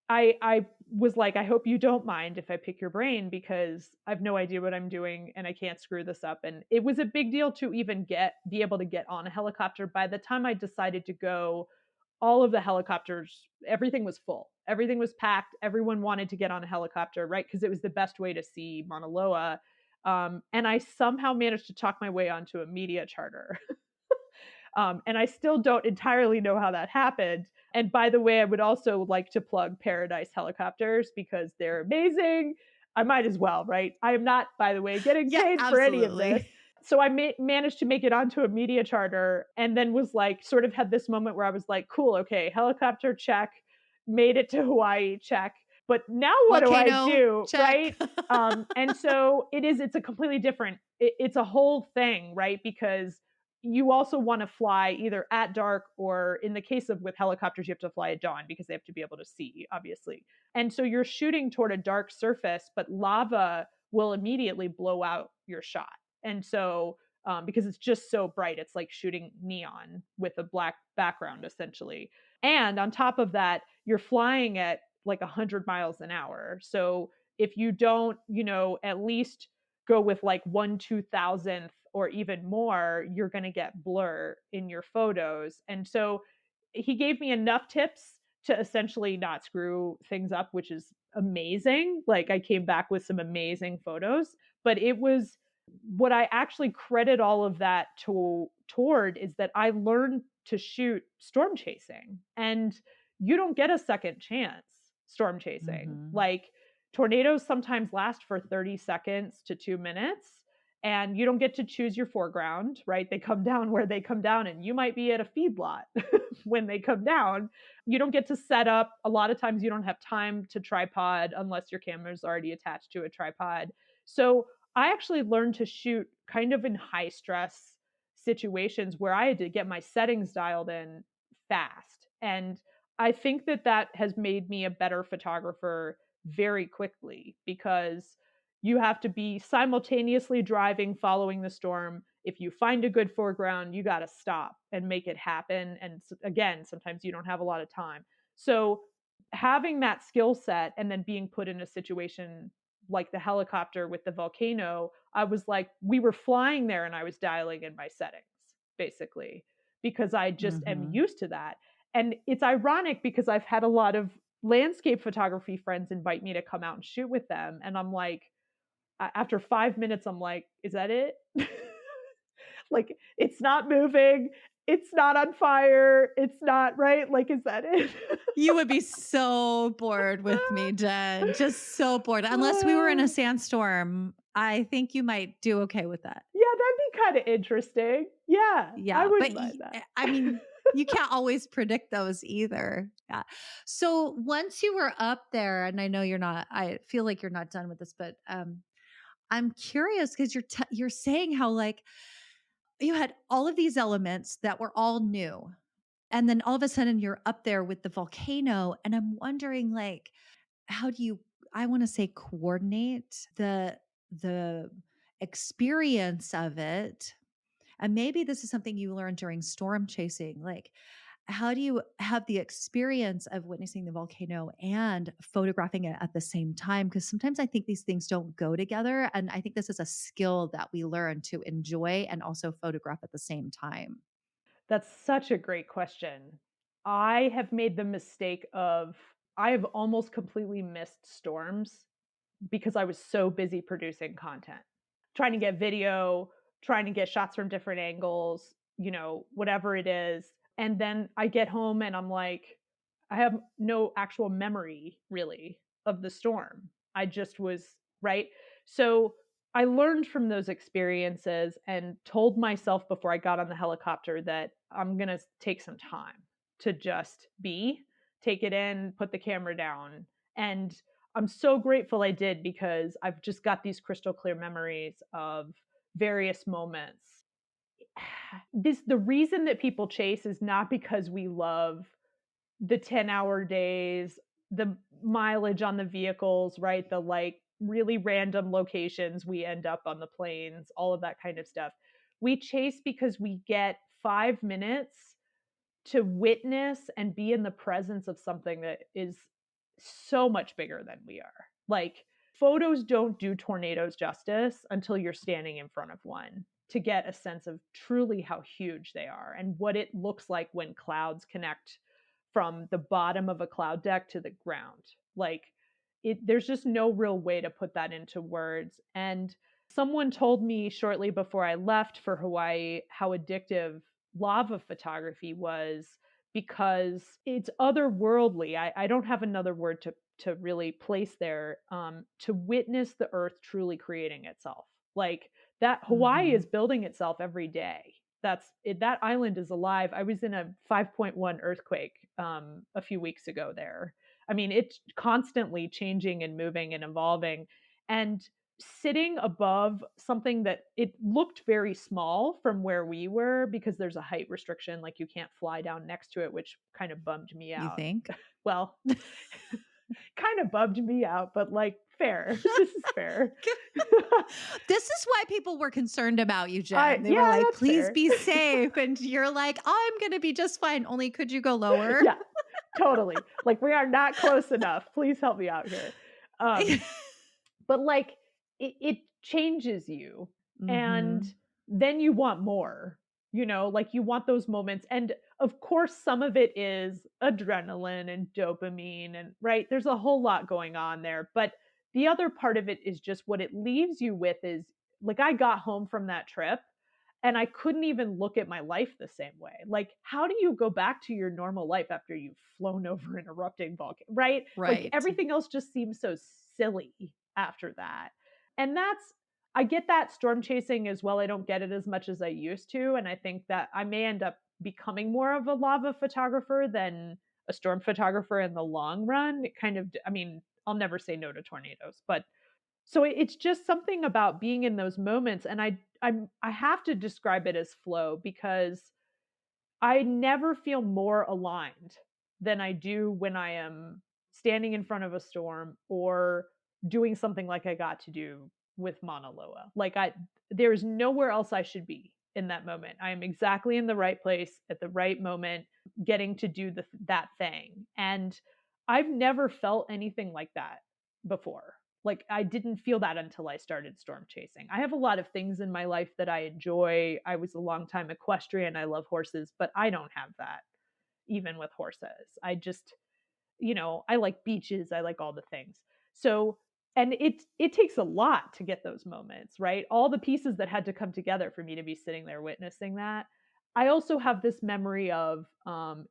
I was like, I hope you don't mind if I pick your brain because I have no idea what I'm doing and I can't screw this up. And it was a big deal to even be able to get on a helicopter. By the time I decided to go, all of the helicopters, everything was full. Everything was packed. Everyone wanted to get on a helicopter, right? Because it was the best way to see Mauna Loa. And I somehow managed to talk my way onto a media charter. And I still don't entirely know how that happened. And by the way, I would also like to plug Paradise Helicopters because they're amazing. I might as well, right? I am not, by the way, getting paid for any of this. So I managed to make it onto a media charter and then was like, sort of had this moment where I was like, cool, okay, helicopter check, made it to Hawaii check. But now what
Volcano,
do I do?
check.
Right. And so it's a completely different, it's a whole thing, right? Because you also want to fly either at dark or in the case of with helicopters, you have to fly at dawn because they have to be able to see, obviously. And so you're shooting toward a dark surface, but lava will immediately blow out your shot. And so, because it's just so bright, it's like shooting neon with a black background, essentially. And on top of that, you're flying at like 100 miles an hour. So if you don't, at least go with like 1/2000th or even more, you're going to get blur in your photos. And so he gave me enough tips to essentially not screw things up, which is amazing. Like I came back with some amazing photos, but it was what I actually credit all of that toward is that I learned to shoot storm chasing, and you don't get a second chance storm chasing.
Mm-hmm.
Like tornadoes sometimes last for 30 seconds to 2 minutes, and you don't get to choose your foreground, right? They come down where they come down, and you might be at a feedlot when they come down. You don't get to set up. A lot of times you don't have time to tripod unless your camera is already attached to a tripod. So I actually learned to shoot kind of in high stress situations where I had to get my settings dialed in fast. And I think that has made me a better photographer very quickly because you have to be simultaneously driving, following the storm. If you find a good foreground, you got to stop and make it happen. And again, sometimes you don't have a lot of time. So having that skill set and then being put in a situation like the helicopter with the volcano, I was like, we were flying there and I was dialing in my settings, basically, because I just am used to that. And it's ironic because I've had a lot of landscape photography friends invite me to come out and shoot with them. And I'm like, after 5 minutes, I'm like, is that it? Like, it's not moving. It's not on fire. It's not right. Like, is that it?
You would be so bored with me, Jen. Just so bored. Unless we were in a sandstorm, I think you might do okay with that.
Yeah, that'd be kind of interesting. Yeah.
Yeah.
I wouldn't mind that.
I mean, you can't always predict those either. Yeah. So once you were up there, and I know I feel like you're not done with this, but I'm curious because you're saying how like you had all of these elements that were all new. And then all of a sudden you're up there with the volcano. And I'm wondering like, how do you, I want to say coordinate the experience of it And maybe this is something you learned during storm chasing. Like, how do you have the experience of witnessing the volcano and photographing it at the same time? Because sometimes I think these things don't go together. And I think this is a skill that we learn to enjoy and also photograph at the same time.
That's such a great question. I have made the mistake of I have almost completely missed storms because I was so busy producing content, trying to get video, trying to get shots from different angles, whatever it is. And then I get home and I'm like, I have no actual memory really of the storm. I just was, right? So I learned from those experiences and told myself before I got on the helicopter that I'm going to take some time to just take it in, put the camera down. And I'm so grateful I did because I've just got these crystal clear memories of various moments. The reason that people chase is not because we love the 10-hour days, the mileage on the vehicles, right? The like really random locations we end up on the planes, all of that kind of stuff. We chase because we get 5 minutes to witness and be in the presence of something that is so much bigger than we are. Like, photos don't do tornadoes justice until you're standing in front of one to get a sense of truly how huge they are and what it looks like when clouds connect from the bottom of a cloud deck to the ground. Like, there's just no real way to put that into words. And someone told me shortly before I left for Hawaii how addictive lava photography was because it's otherworldly. I don't have another word to really place there, to witness the earth truly creating itself. Like, that Hawaii is building itself every day. That's it, that island is alive. I was in a 5.1 earthquake a few weeks ago there. I mean, it's constantly changing and moving and evolving. And sitting above something that it looked very small from where we were because there's a height restriction, like you can't fly down next to it, which kind of bummed me
You
out.
think?
Well, kind of bummed me out, but like, fair. This is fair.
This is why people were concerned about you, Jen. They were
Yeah,
like,
that's
please
fair.
be safe. And you're like, I'm going to be just fine. Only could you go lower?
Yeah, totally. Like, we are not close enough. Please help me out here. But like, it changes you. And then you want more, like you want those moments. And of course, some of it is adrenaline and dopamine, and right, there's a whole lot going on there. But the other part of it is just what it leaves you with is like, I got home from that trip and I couldn't even look at my life the same way. Like, how do you go back to your normal life after you've flown over an erupting volcano, right? Like,
Right.
everything else just seems so silly after that. And I get that storm chasing as well. I don't get it as much as I used to. And I think that I may end up becoming more of a lava photographer than a storm photographer in the long run. It kind of, I mean, I'll never say no to tornadoes, but so it's just something about being in those moments. And I have to describe it as flow because I never feel more aligned than I do when I am standing in front of a storm or doing something like I got to do with Mauna Loa. Like, there's nowhere else I should be in that moment. I am exactly in the right place at the right moment, getting to do that thing. And I've never felt anything like that before. Like, I didn't feel that until I started storm chasing. I have a lot of things in my life that I enjoy. I was a long time equestrian. I love horses, but I don't have that even with horses. I just, I like beaches. I like all the things. So, and it takes a lot to get those moments, right? All the pieces that had to come together for me to be sitting there witnessing that. I also have this memory of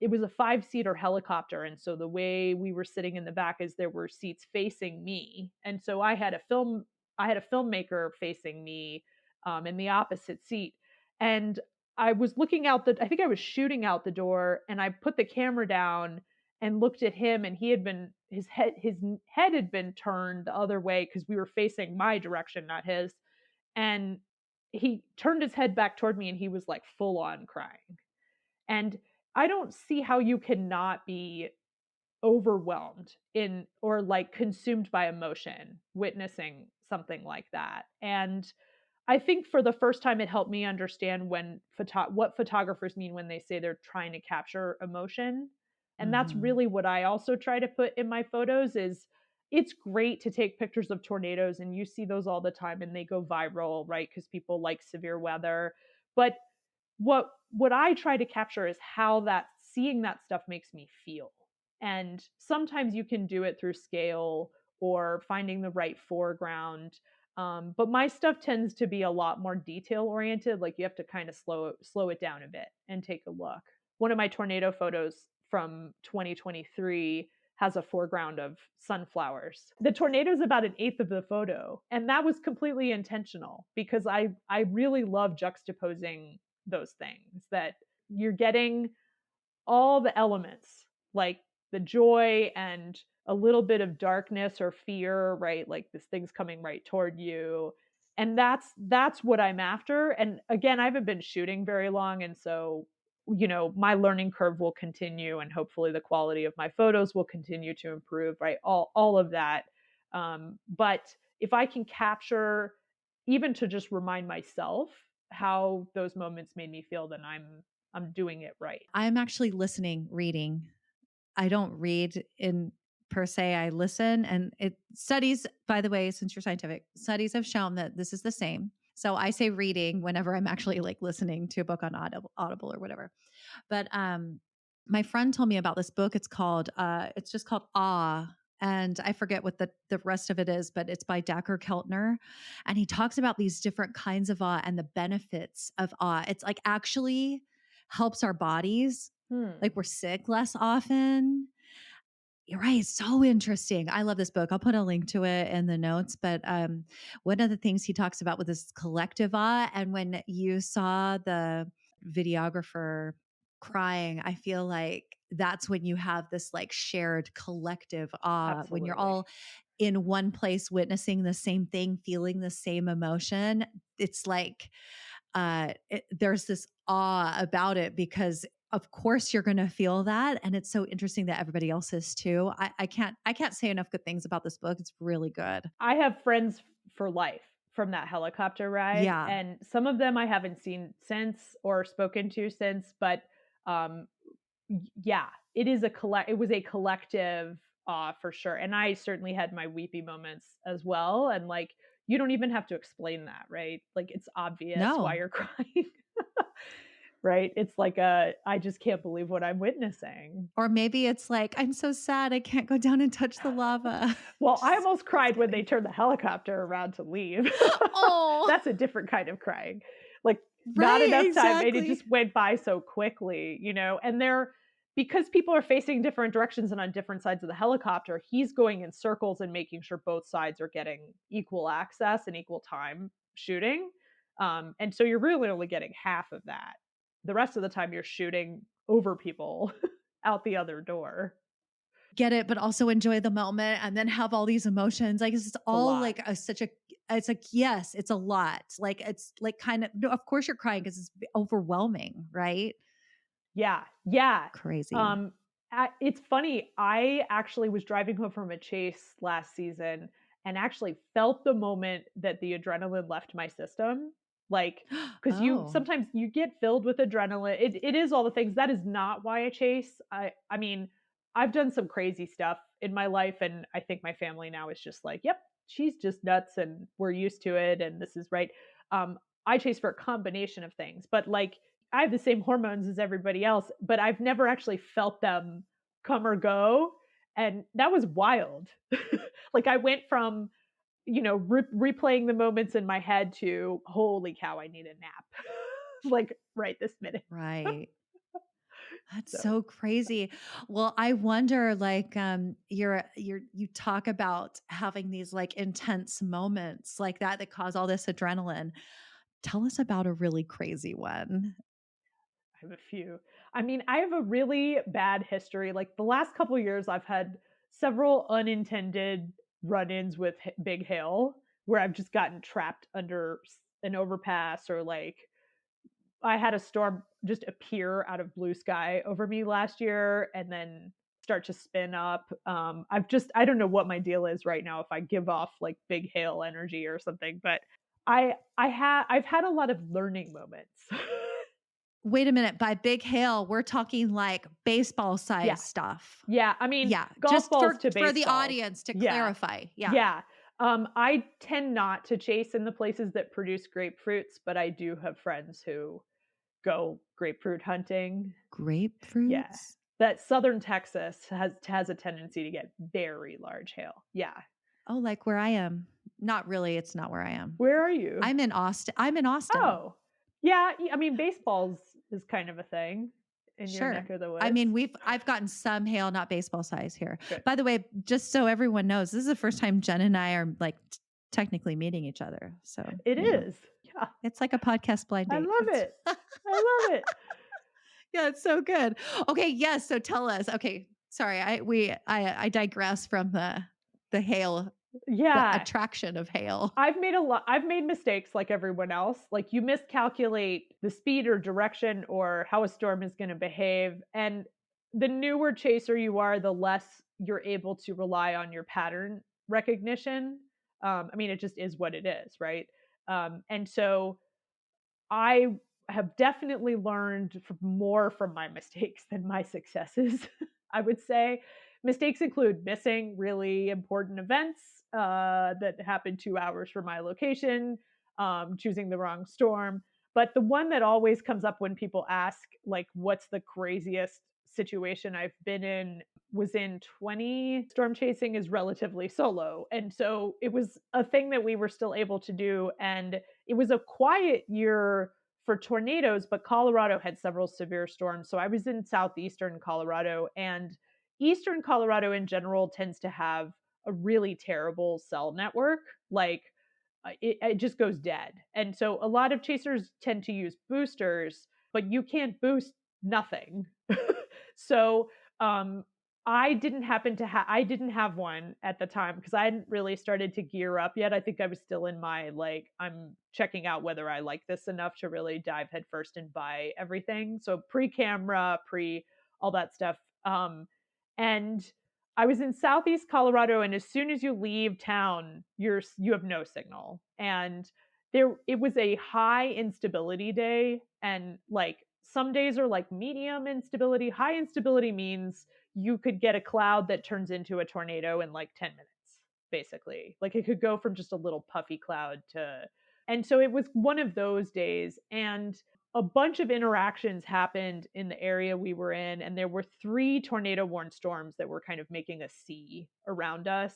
it was a 5-seater helicopter, and so the way we were sitting in the back is there were seats facing me, and so I had a filmmaker facing me in the opposite seat, and I was looking out I think I was shooting out the door, and I put the camera down and looked at him, and his head had been turned the other way because we were facing my direction, not his, and he turned his head back toward me and he was like full on crying. And I don't see how you cannot be overwhelmed in or like consumed by emotion witnessing something like that. And I think for the first time, it helped me understand what photographers mean when they say they're trying to capture emotion. And that's
Mhm.
really what I also try to put in my photos is it's great to take pictures of tornadoes and you see those all the time and they go viral, right? Because people like severe weather. But what I try to capture is how that seeing that stuff makes me feel. And sometimes you can do it through scale or finding the right foreground. But my stuff tends to be a lot more detail oriented. Like you have to kind of slow it down a bit and take a look. One of my tornado photos from 2023 has a foreground of sunflowers. The tornado is about an eighth of the photo, and that was completely intentional because I really love juxtaposing those things that you're getting all the elements like the joy and a little bit of darkness or fear, right? Like this thing's coming right toward you. And that's what I'm after. And again, I haven't been shooting very long and so my learning curve will continue and hopefully the quality of my photos will continue to improve, right? All of that. But if I can capture even to just remind myself how those moments made me feel, then I'm doing it right.
I'm actually reading. I don't read in per se, I listen. And it studies, by the way, since you're scientific, studies have shown that this is the same. So I say reading whenever I'm actually like listening to a book on Audible or whatever. But my friend told me about this book. It's just called Awe. And I forget what the rest of it is, but it's by Dacher Keltner. And he talks about these different kinds of awe and the benefits of awe. It's like actually helps our bodies.
Hmm.
Like we're sick less often. You're right. It's so interesting. I love this book. I'll put a link to it in the notes. But one of the things he talks about with this collective awe, and when you saw the videographer crying, I feel like that's when you have this like shared collective awe, when you're
Absolutely.
all in one place witnessing the same thing, feeling the same emotion. It's like there's this awe about it because of course you're going to feel that, and it's so interesting that everybody else is too. I can't say enough good things about this book. It's really good.
I have friends for life from that helicopter ride,
Yeah.
and some of them I haven't seen since or spoken to since, but um, yeah, it was a collective for sure. And I certainly had my weepy moments as well. And like, you don't even have to explain that, right? Like, it's obvious why
No.
you're crying, right? It's like I just can't believe what I'm witnessing.
Or maybe it's like, I'm so sad I can't go down and touch the lava.
Well, I
Just
almost cried when they
kidding.
turned the helicopter around to leave.
Oh,
That's a different kind of crying. Like, not
right,
enough time, and it
exactly.
just went by so quickly, and they're because people are facing different directions and on different sides of the helicopter, he's going in circles and making sure both sides are getting equal access and equal time shooting. And so you're really only getting half of that. The rest of the time you're shooting over people out the other door.
Get it, but also enjoy the moment and then have all these emotions. Like it's
It's a
all
lot.
like it's like, yes, it's a lot. Like it's like kind of, no, of course you're crying because it's overwhelming, right?
Yeah, yeah.
Crazy.
Um, it's funny. I actually was driving home from a chase last season and actually felt the moment that the adrenaline left my system. Like, because you
Oh,
sometimes you get filled with adrenaline. It is all the things. That is not why I chase. I mean, I've done some crazy stuff in my life, and I think my family now is just like, yep, she's just nuts, and we're used to it, and this is right. I chase for a combination of things, but like I have the same hormones as everybody else, but I've never actually felt them come or go. And that was wild. Like I went from, replaying the moments in my head to, holy cow, I need a nap. Like right this minute.
right. That's
So
so crazy. Well, I wonder like you talk about having these like intense moments like that cause all this adrenaline. Tell us about a really crazy one.
I have a few. I mean, I have a really bad history. Like the last couple of years, I've had several unintended run-ins with big hail where I've just gotten trapped under an overpass or like I had a storm just appear out of blue sky over me last year and then start to spin up. I don't know what my deal is right now if I give off like big hail energy or something, but I've had a lot of learning moments.
Wait a minute. By big hail, we're talking like baseball size
Yeah.
stuff.
Yeah. I mean,
Yeah.
golf
Just
balls to
for the
baseballs.
audience to
Yeah.
clarify. Yeah.
Yeah. I tend not to chase in the places that produce grapefruits, but I do have friends who go grapefruit hunting. Yeah.
Grapefruits.
That southern Texas has a tendency to get very large hail. Yeah.
Oh, like where I am. Not really. It's not where I am.
Where are you?
I'm in Austin. I'm in Austin.
Oh. Yeah, I mean baseballs is kind of a thing in your
Sure.
neck of the
I
woods.
mean, I've gotten some hail, not baseball size here.
Good.
By the way, just so everyone knows, this is the first time Jen and I are like technically meeting each other. So
It
you know,
is. Yeah.
it's like a podcast blind
I
date.
love it. I love it.
Yeah, it's so good. Okay, yes. So tell us. Okay, sorry, I digress from the hail, the
Yeah.
attraction of hail.
I've made mistakes like everyone else. Like you miscalculate the speed or direction or how a storm is going to behave. And the newer chaser you are, the less you're able to rely on your pattern recognition. I mean, it just is what it is, right? And so I have definitely learned more from my mistakes than my successes. I would say mistakes include missing really important events that happened 2 hours from my location, choosing the wrong storm. But the one that always comes up when people ask, like, what's the craziest situation I've been in, was in 20 storm chasing is relatively solo. And so it was a thing that we were still able to do. And it was a quiet year for tornadoes, but Colorado had several severe storms. So I was in southeastern Colorado, and eastern Colorado in general tends to have a really terrible cell network. Like it just goes dead. And so a lot of chasers tend to use boosters, but you can't boost nothing. So I didn't I didn't have one at the time because I hadn't really started to gear up yet. I think I was still in my like I'm checking out whether I like this enough to really dive headfirst and buy everything. So pre-camera, pre all that stuff. And I was in southeast Colorado, and as soon as you leave town, you have no signal. And it was a high instability day, and like some days are like medium instability. High instability means you could get a cloud that turns into a tornado in like 10 minutes, basically. Like it could go from just a little puffy cloud to. And so it was one of those days. And a bunch of interactions happened in the area we were in. And there were 3 tornado warned storms that were kind of making a sea around us.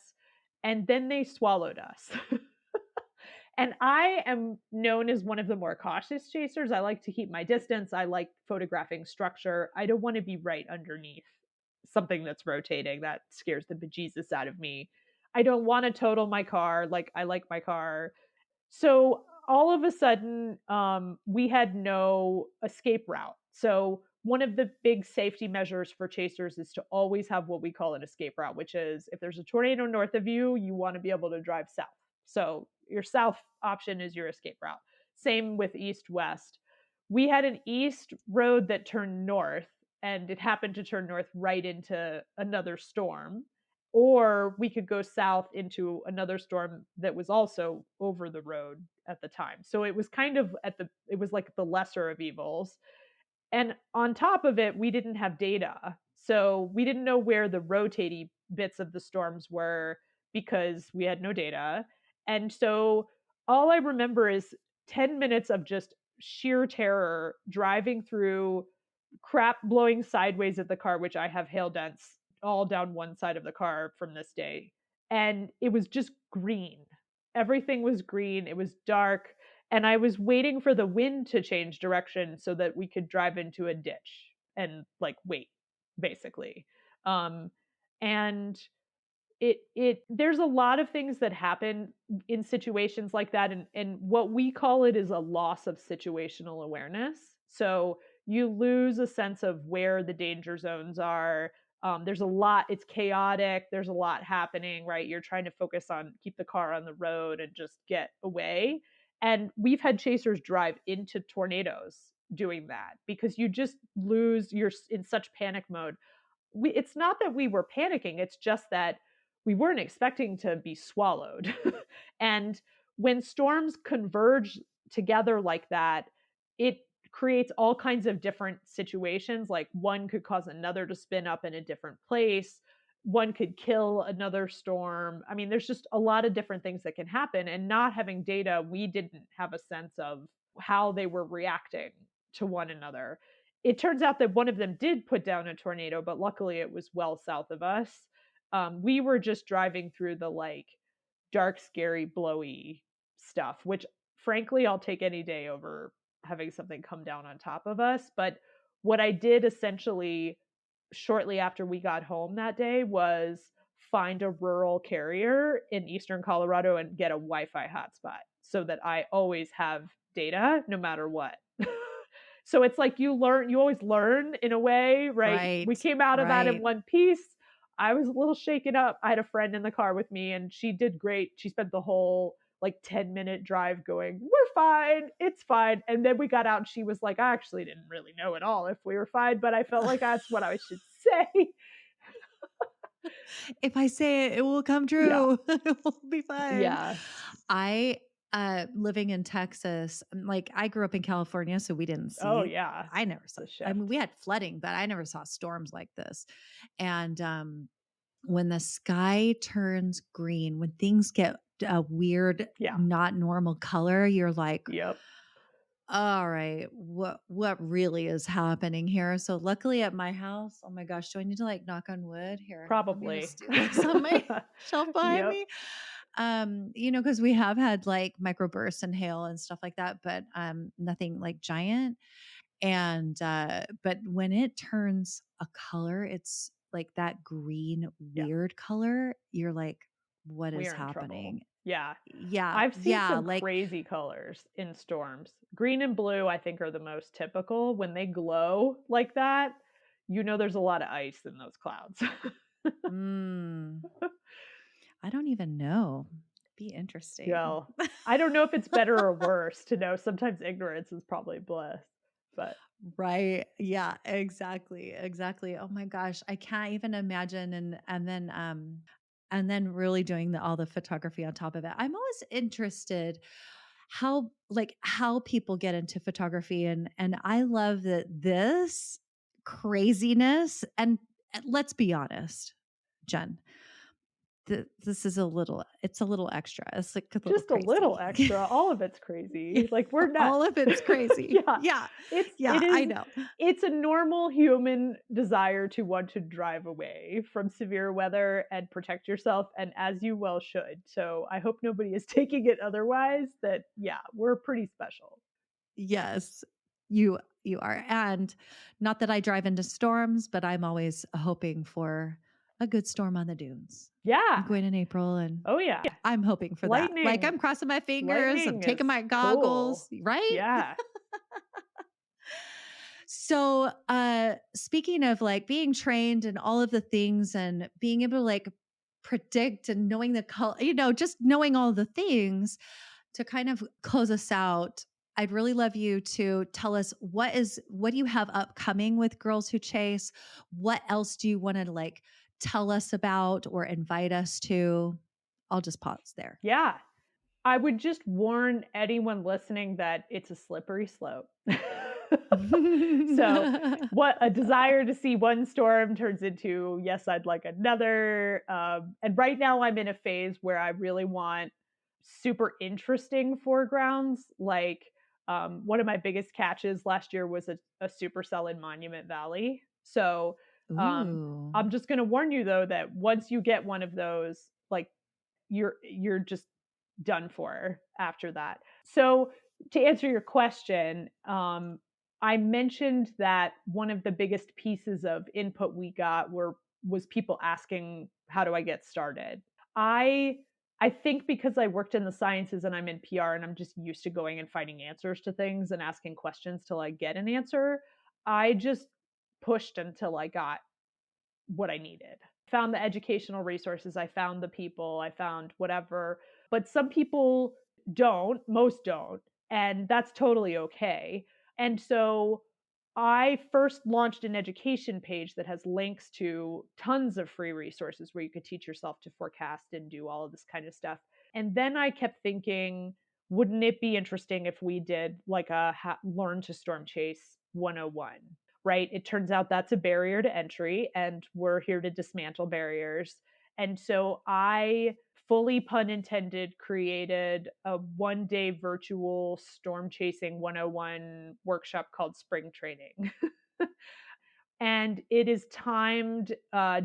And then they swallowed us. And I am known as one of the more cautious chasers. I like to keep my distance. I like photographing structure. I don't want to be right underneath something that's rotating. That scares the bejesus out of me. I don't want to total my car. Like I like my car. So all of a sudden, we had no escape route. So one of the big safety measures for chasers is to always have what we call an escape route, which is if there's a tornado north of you, you want to be able to drive south. So your south option is your escape route. Same with east-west. We had an east road that turned north, and it happened to turn north right into another storm. Or we could go south into another storm that was also over the road at the time. So it was kind of it was like the lesser of evils. And on top of it, we didn't have data. So we didn't know where the rotating bits of the storms were because we had no data. And so all I remember is 10 minutes of just sheer terror driving through crap blowing sideways at the car, which I have hail dents all down one side of the car from this day. And it was just green. Everything was green. It was dark. And I was waiting for the wind to change direction so that we could drive into a ditch and like wait, basically. And there's a lot of things that happen in situations like that. And what we call it is a loss of situational awareness. So you lose a sense of where the danger zones are. There's a lot, it's chaotic. There's a lot happening, right? You're trying to focus on keep the car on the road and just get away. And we've had chasers drive into tornadoes doing that because you just you're in such panic mode. It's not that we were panicking. It's just that we weren't expecting to be swallowed. And when storms converge together like that, it creates all kinds of different situations. Like one could cause another to spin up in a different place. One could kill another storm. I mean, there's just a lot of different things that can happen. And not having data, we didn't have a sense of how they were reacting to one another. It turns out that one of them did put down a tornado, but luckily it was well south of us. We were just driving through the like dark, scary, blowy stuff, which frankly, I'll take any day over having something come down on top of us. But what I did essentially shortly after we got home that day was find a rural carrier in eastern Colorado and get a Wi-Fi hotspot so that I always have data no matter what. So it's like you always learn in a way, right? We came out of that in one piece. I was a little shaken up. I had a friend in the car with me and she did great. She spent the whole like 10-minute drive going, we're fine, it's fine. And then we got out and she was like, I actually didn't really know at all if we were fine, but I felt like that's what I should say.
If I say it, it will come true. Yeah. It will be fine.
Yeah.
Living in Texas, like I grew up in California, so we didn't see.
Oh yeah.
I never saw. I mean, we had flooding, but I never saw storms like this. And when the sky turns green, when things get a weird, not normal color, you're like,
yep.
All right, what really is happening here? So luckily at my house, oh my gosh, do I need to like knock on wood here?
Probably.
It's on my shelf behind me. You know, because we have had like microbursts and hail and stuff like that, but nothing like giant. And but when it turns a color, it's like that green weird color. You're like, what is happening?
Yeah.
Yeah.
I've seen some like crazy colors in storms. Green and blue, I think, are the most typical. When they glow like that, you know there's a lot of ice in those clouds.
I don't even know. Be interesting.
Well, I don't know if it's better or worse to know. Sometimes ignorance is probably bliss. But
right. Yeah, exactly. Exactly. Oh my gosh. I can't even imagine. And then really doing all the photography on top of it. I'm always interested how people get into photography. And I love that this craziness, and let's be honest, Jen, this is it's a little extra. It's like a
just
crazy.
A little extra. All of it's crazy. Like we're not.
All of it's crazy. Yeah. I know.
It's a normal human desire to want to drive away from severe weather and protect yourself, and as you well should. So I hope nobody is taking it otherwise. That we're pretty special.
Yes, you are, and not that I drive into storms, but I'm always hoping for a good storm on the dunes.
Yeah.
I'm going in April and I'm hoping for
lightning.
That. Like I'm crossing my fingers, I'm taking my goggles, cool. Right?
Yeah.
So, speaking of like being trained and all of the things and being able to like predict and knowing the color, you know, just knowing all the things to kind of close us out, I'd really love you to tell us what do you have upcoming with Girls Who Chase? What else do you want to like tell us about or invite us to? I'll just pause there.
Yeah. I would just warn anyone listening that it's a slippery slope. So what a desire to see one storm turns into, yes, I'd like another. And right now I'm in a phase where I really want super interesting foregrounds. Like one of my biggest catches last year was a supercell in Monument Valley. So I'm just going to warn you though, that once you get one of those, like you're just done for after that. So to answer your question, I mentioned that one of the biggest pieces of input we got was people asking, how do I get started? I think because I worked in the sciences and I'm in PR and I'm just used to going and finding answers to things and asking questions till I get an answer, I just pushed until I got what I needed. Found the educational resources, I found the people, I found whatever. But some people don't, most don't, and that's totally okay. And so I first launched an education page that has links to tons of free resources where you could teach yourself to forecast and do all of this kind of stuff. And then I kept thinking, wouldn't it be interesting if we did like a learn to storm chase 101, right? It turns out that's a barrier to entry, and we're here to dismantle barriers. And so I, fully pun intended, created a 1-day virtual storm chasing 101 workshop called Spring Training. And it is timed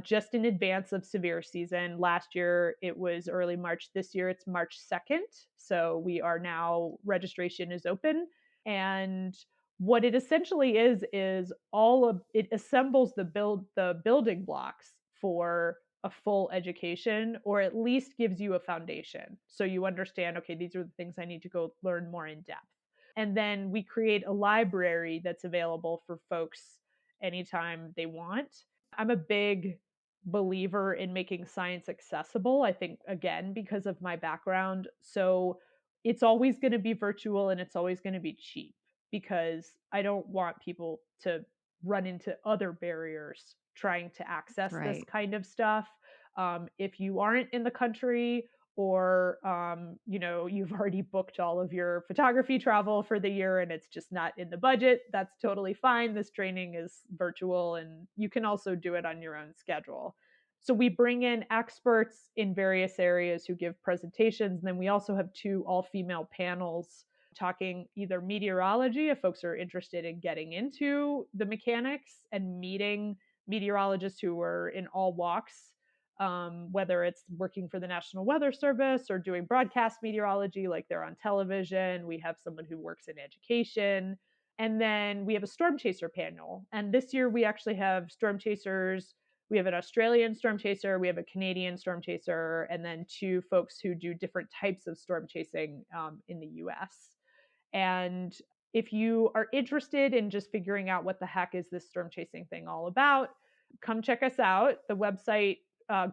just in advance of severe season. Last year it was early March. This year it's March 2nd. So we are now, registration is open. And what it essentially is all of it assembles the building blocks for a full education, or at least gives you a foundation. So you understand, okay, these are the things I need to go learn more in depth. And then we create a library that's available for folks anytime they want. I'm a big believer in making science accessible, I think, again, because of my background. So it's always going to be virtual and it's always going to be cheap, because I don't want people to run into other barriers trying to access this kind of stuff. If you aren't in the country, or you've already booked all of your photography travel for the year and it's just not in the budget, that's totally fine. This training is virtual and you can also do it on your own schedule. So we bring in experts in various areas who give presentations, and then we also have 2 all-female panels talking either meteorology, if folks are interested in getting into the mechanics and meeting meteorologists who are in all walks, whether it's working for the National Weather Service or doing broadcast meteorology, like they're on television. We have someone who works in education. And then we have a storm chaser panel. And this year we actually have storm chasers. We have an Australian storm chaser, we have a Canadian storm chaser, and then 2 folks who do different types of storm chasing in the US. And if you are interested in just figuring out what the heck is this storm chasing thing all about, come check us out. The website,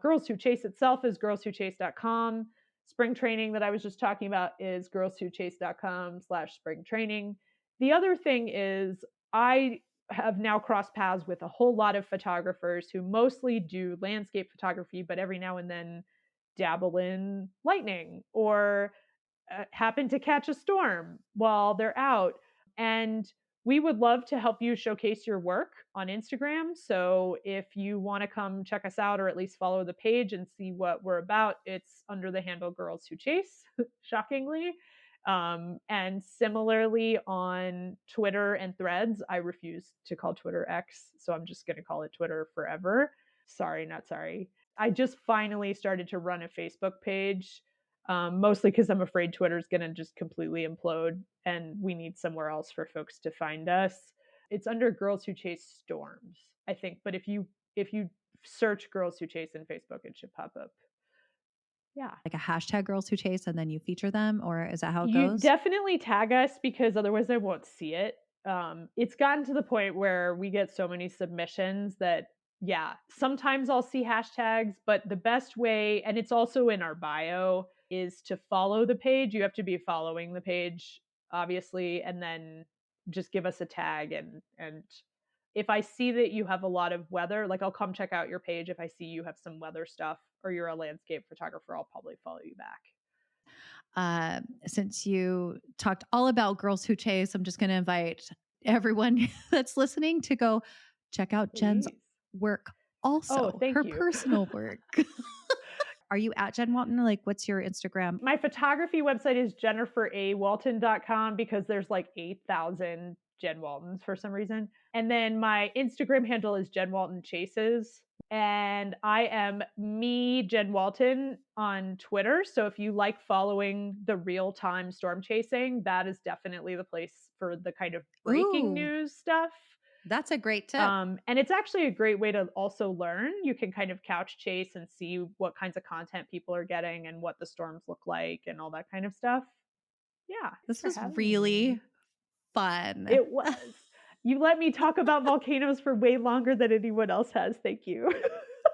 Girls Who Chase itself, is girlswhochase.com. Spring training that I was just talking about is girlswhochase.com/spring training. The other thing is, I have now crossed paths with a whole lot of photographers who mostly do landscape photography, but every now and then dabble in lightning, or happen to catch a storm while they're out. And we would love to help you showcase your work on Instagram. So if you want to come check us out, or at least follow the page and see what we're about, it's under the handle Girls Who Chase, shockingly. And similarly on Twitter and Threads. I refuse to call Twitter X, so I'm just going to call it Twitter forever. Sorry, not sorry. I just finally started to run a Facebook page, mostly because I'm afraid Twitter is going to just completely implode and we need somewhere else for folks to find us. It's under Girls Who Chase Storms, I think. But if you search Girls Who Chase in Facebook, it should pop up. Yeah.
Like a hashtag Girls Who Chase, and then you feature them, or is that how it
goes?
goes?
You definitely tag us, because otherwise I won't see it. It's gotten to the point where we get so many submissions that, yeah, sometimes I'll see hashtags, but the best way, and it's also in our bio, is to follow the page. You have to be following the page, obviously, and then just give us a tag. And if I see that you have a lot of weather, like I'll come check out your page. If I see you have some weather stuff, or you're a landscape photographer, I'll probably follow you back.
Since you talked all about Girls Who Chase, I'm just going to invite everyone that's listening to go check out Jen's work also. Her personal work. Are you at Jen Walton? Like, what's your Instagram?
My photography website is jenniferawalton.com, because there's like 8,000 Jen Waltons for some reason. And then my Instagram handle is Jen Walton Chases. And I am me, Jen Walton, on Twitter. So if you like following the real-time storm chasing, that is definitely the place for the kind of breaking news stuff.
That's a great tip.
And it's actually a great way to also learn. You can kind of couch chase and see what kinds of content people are getting and what the storms look like and all that kind of stuff. Yeah.
This was really fun.
It was. You let me talk about volcanoes for way longer than anyone else has. Thank you.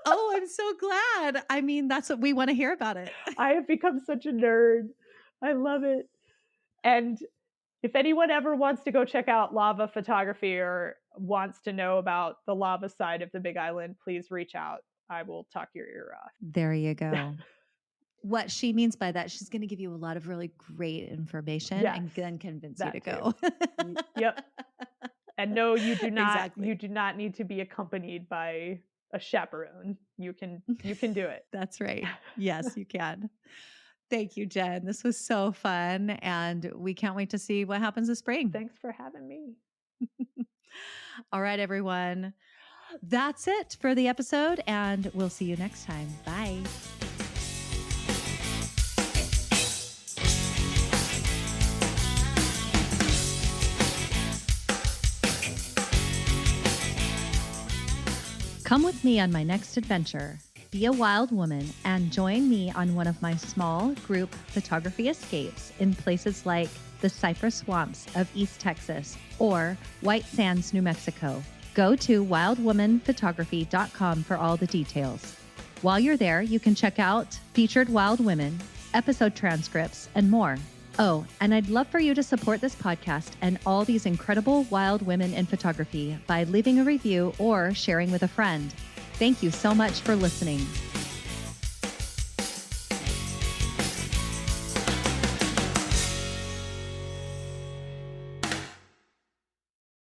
Oh, I'm so glad. I mean, that's what we want to hear about it.
I have become such a nerd. I love it. And if anyone ever wants to go check out lava photography, or wants to know about the lava side of the Big Island, please reach out. I will talk your ear off.
There you go. what she means by that, she's going to give you a lot of really great information
Yes,
and then convince you
that
to
too.
go.
Yep. And no, you do not
Exactly.
you do not need to be accompanied by a chaperone. You can do it.
That's right. Yes, you can. Thank you, Jen. This was so fun. And we can't wait to see what happens this spring.
Thanks for having me.
All right, everyone. That's it for the episode, and we'll see you next time. Bye. Come with me on my next adventure. Be a wild woman and join me on one of my small group photography escapes in places like the cypress swamps of East Texas or White Sands, New Mexico. Go to wildwomanphotography.com for all the details. While you're there, you can check out featured wild women, episode transcripts, and more. Oh, and I'd love for you to support this podcast and all these incredible wild women in photography by leaving a review or sharing with a friend. Thank you so much for listening.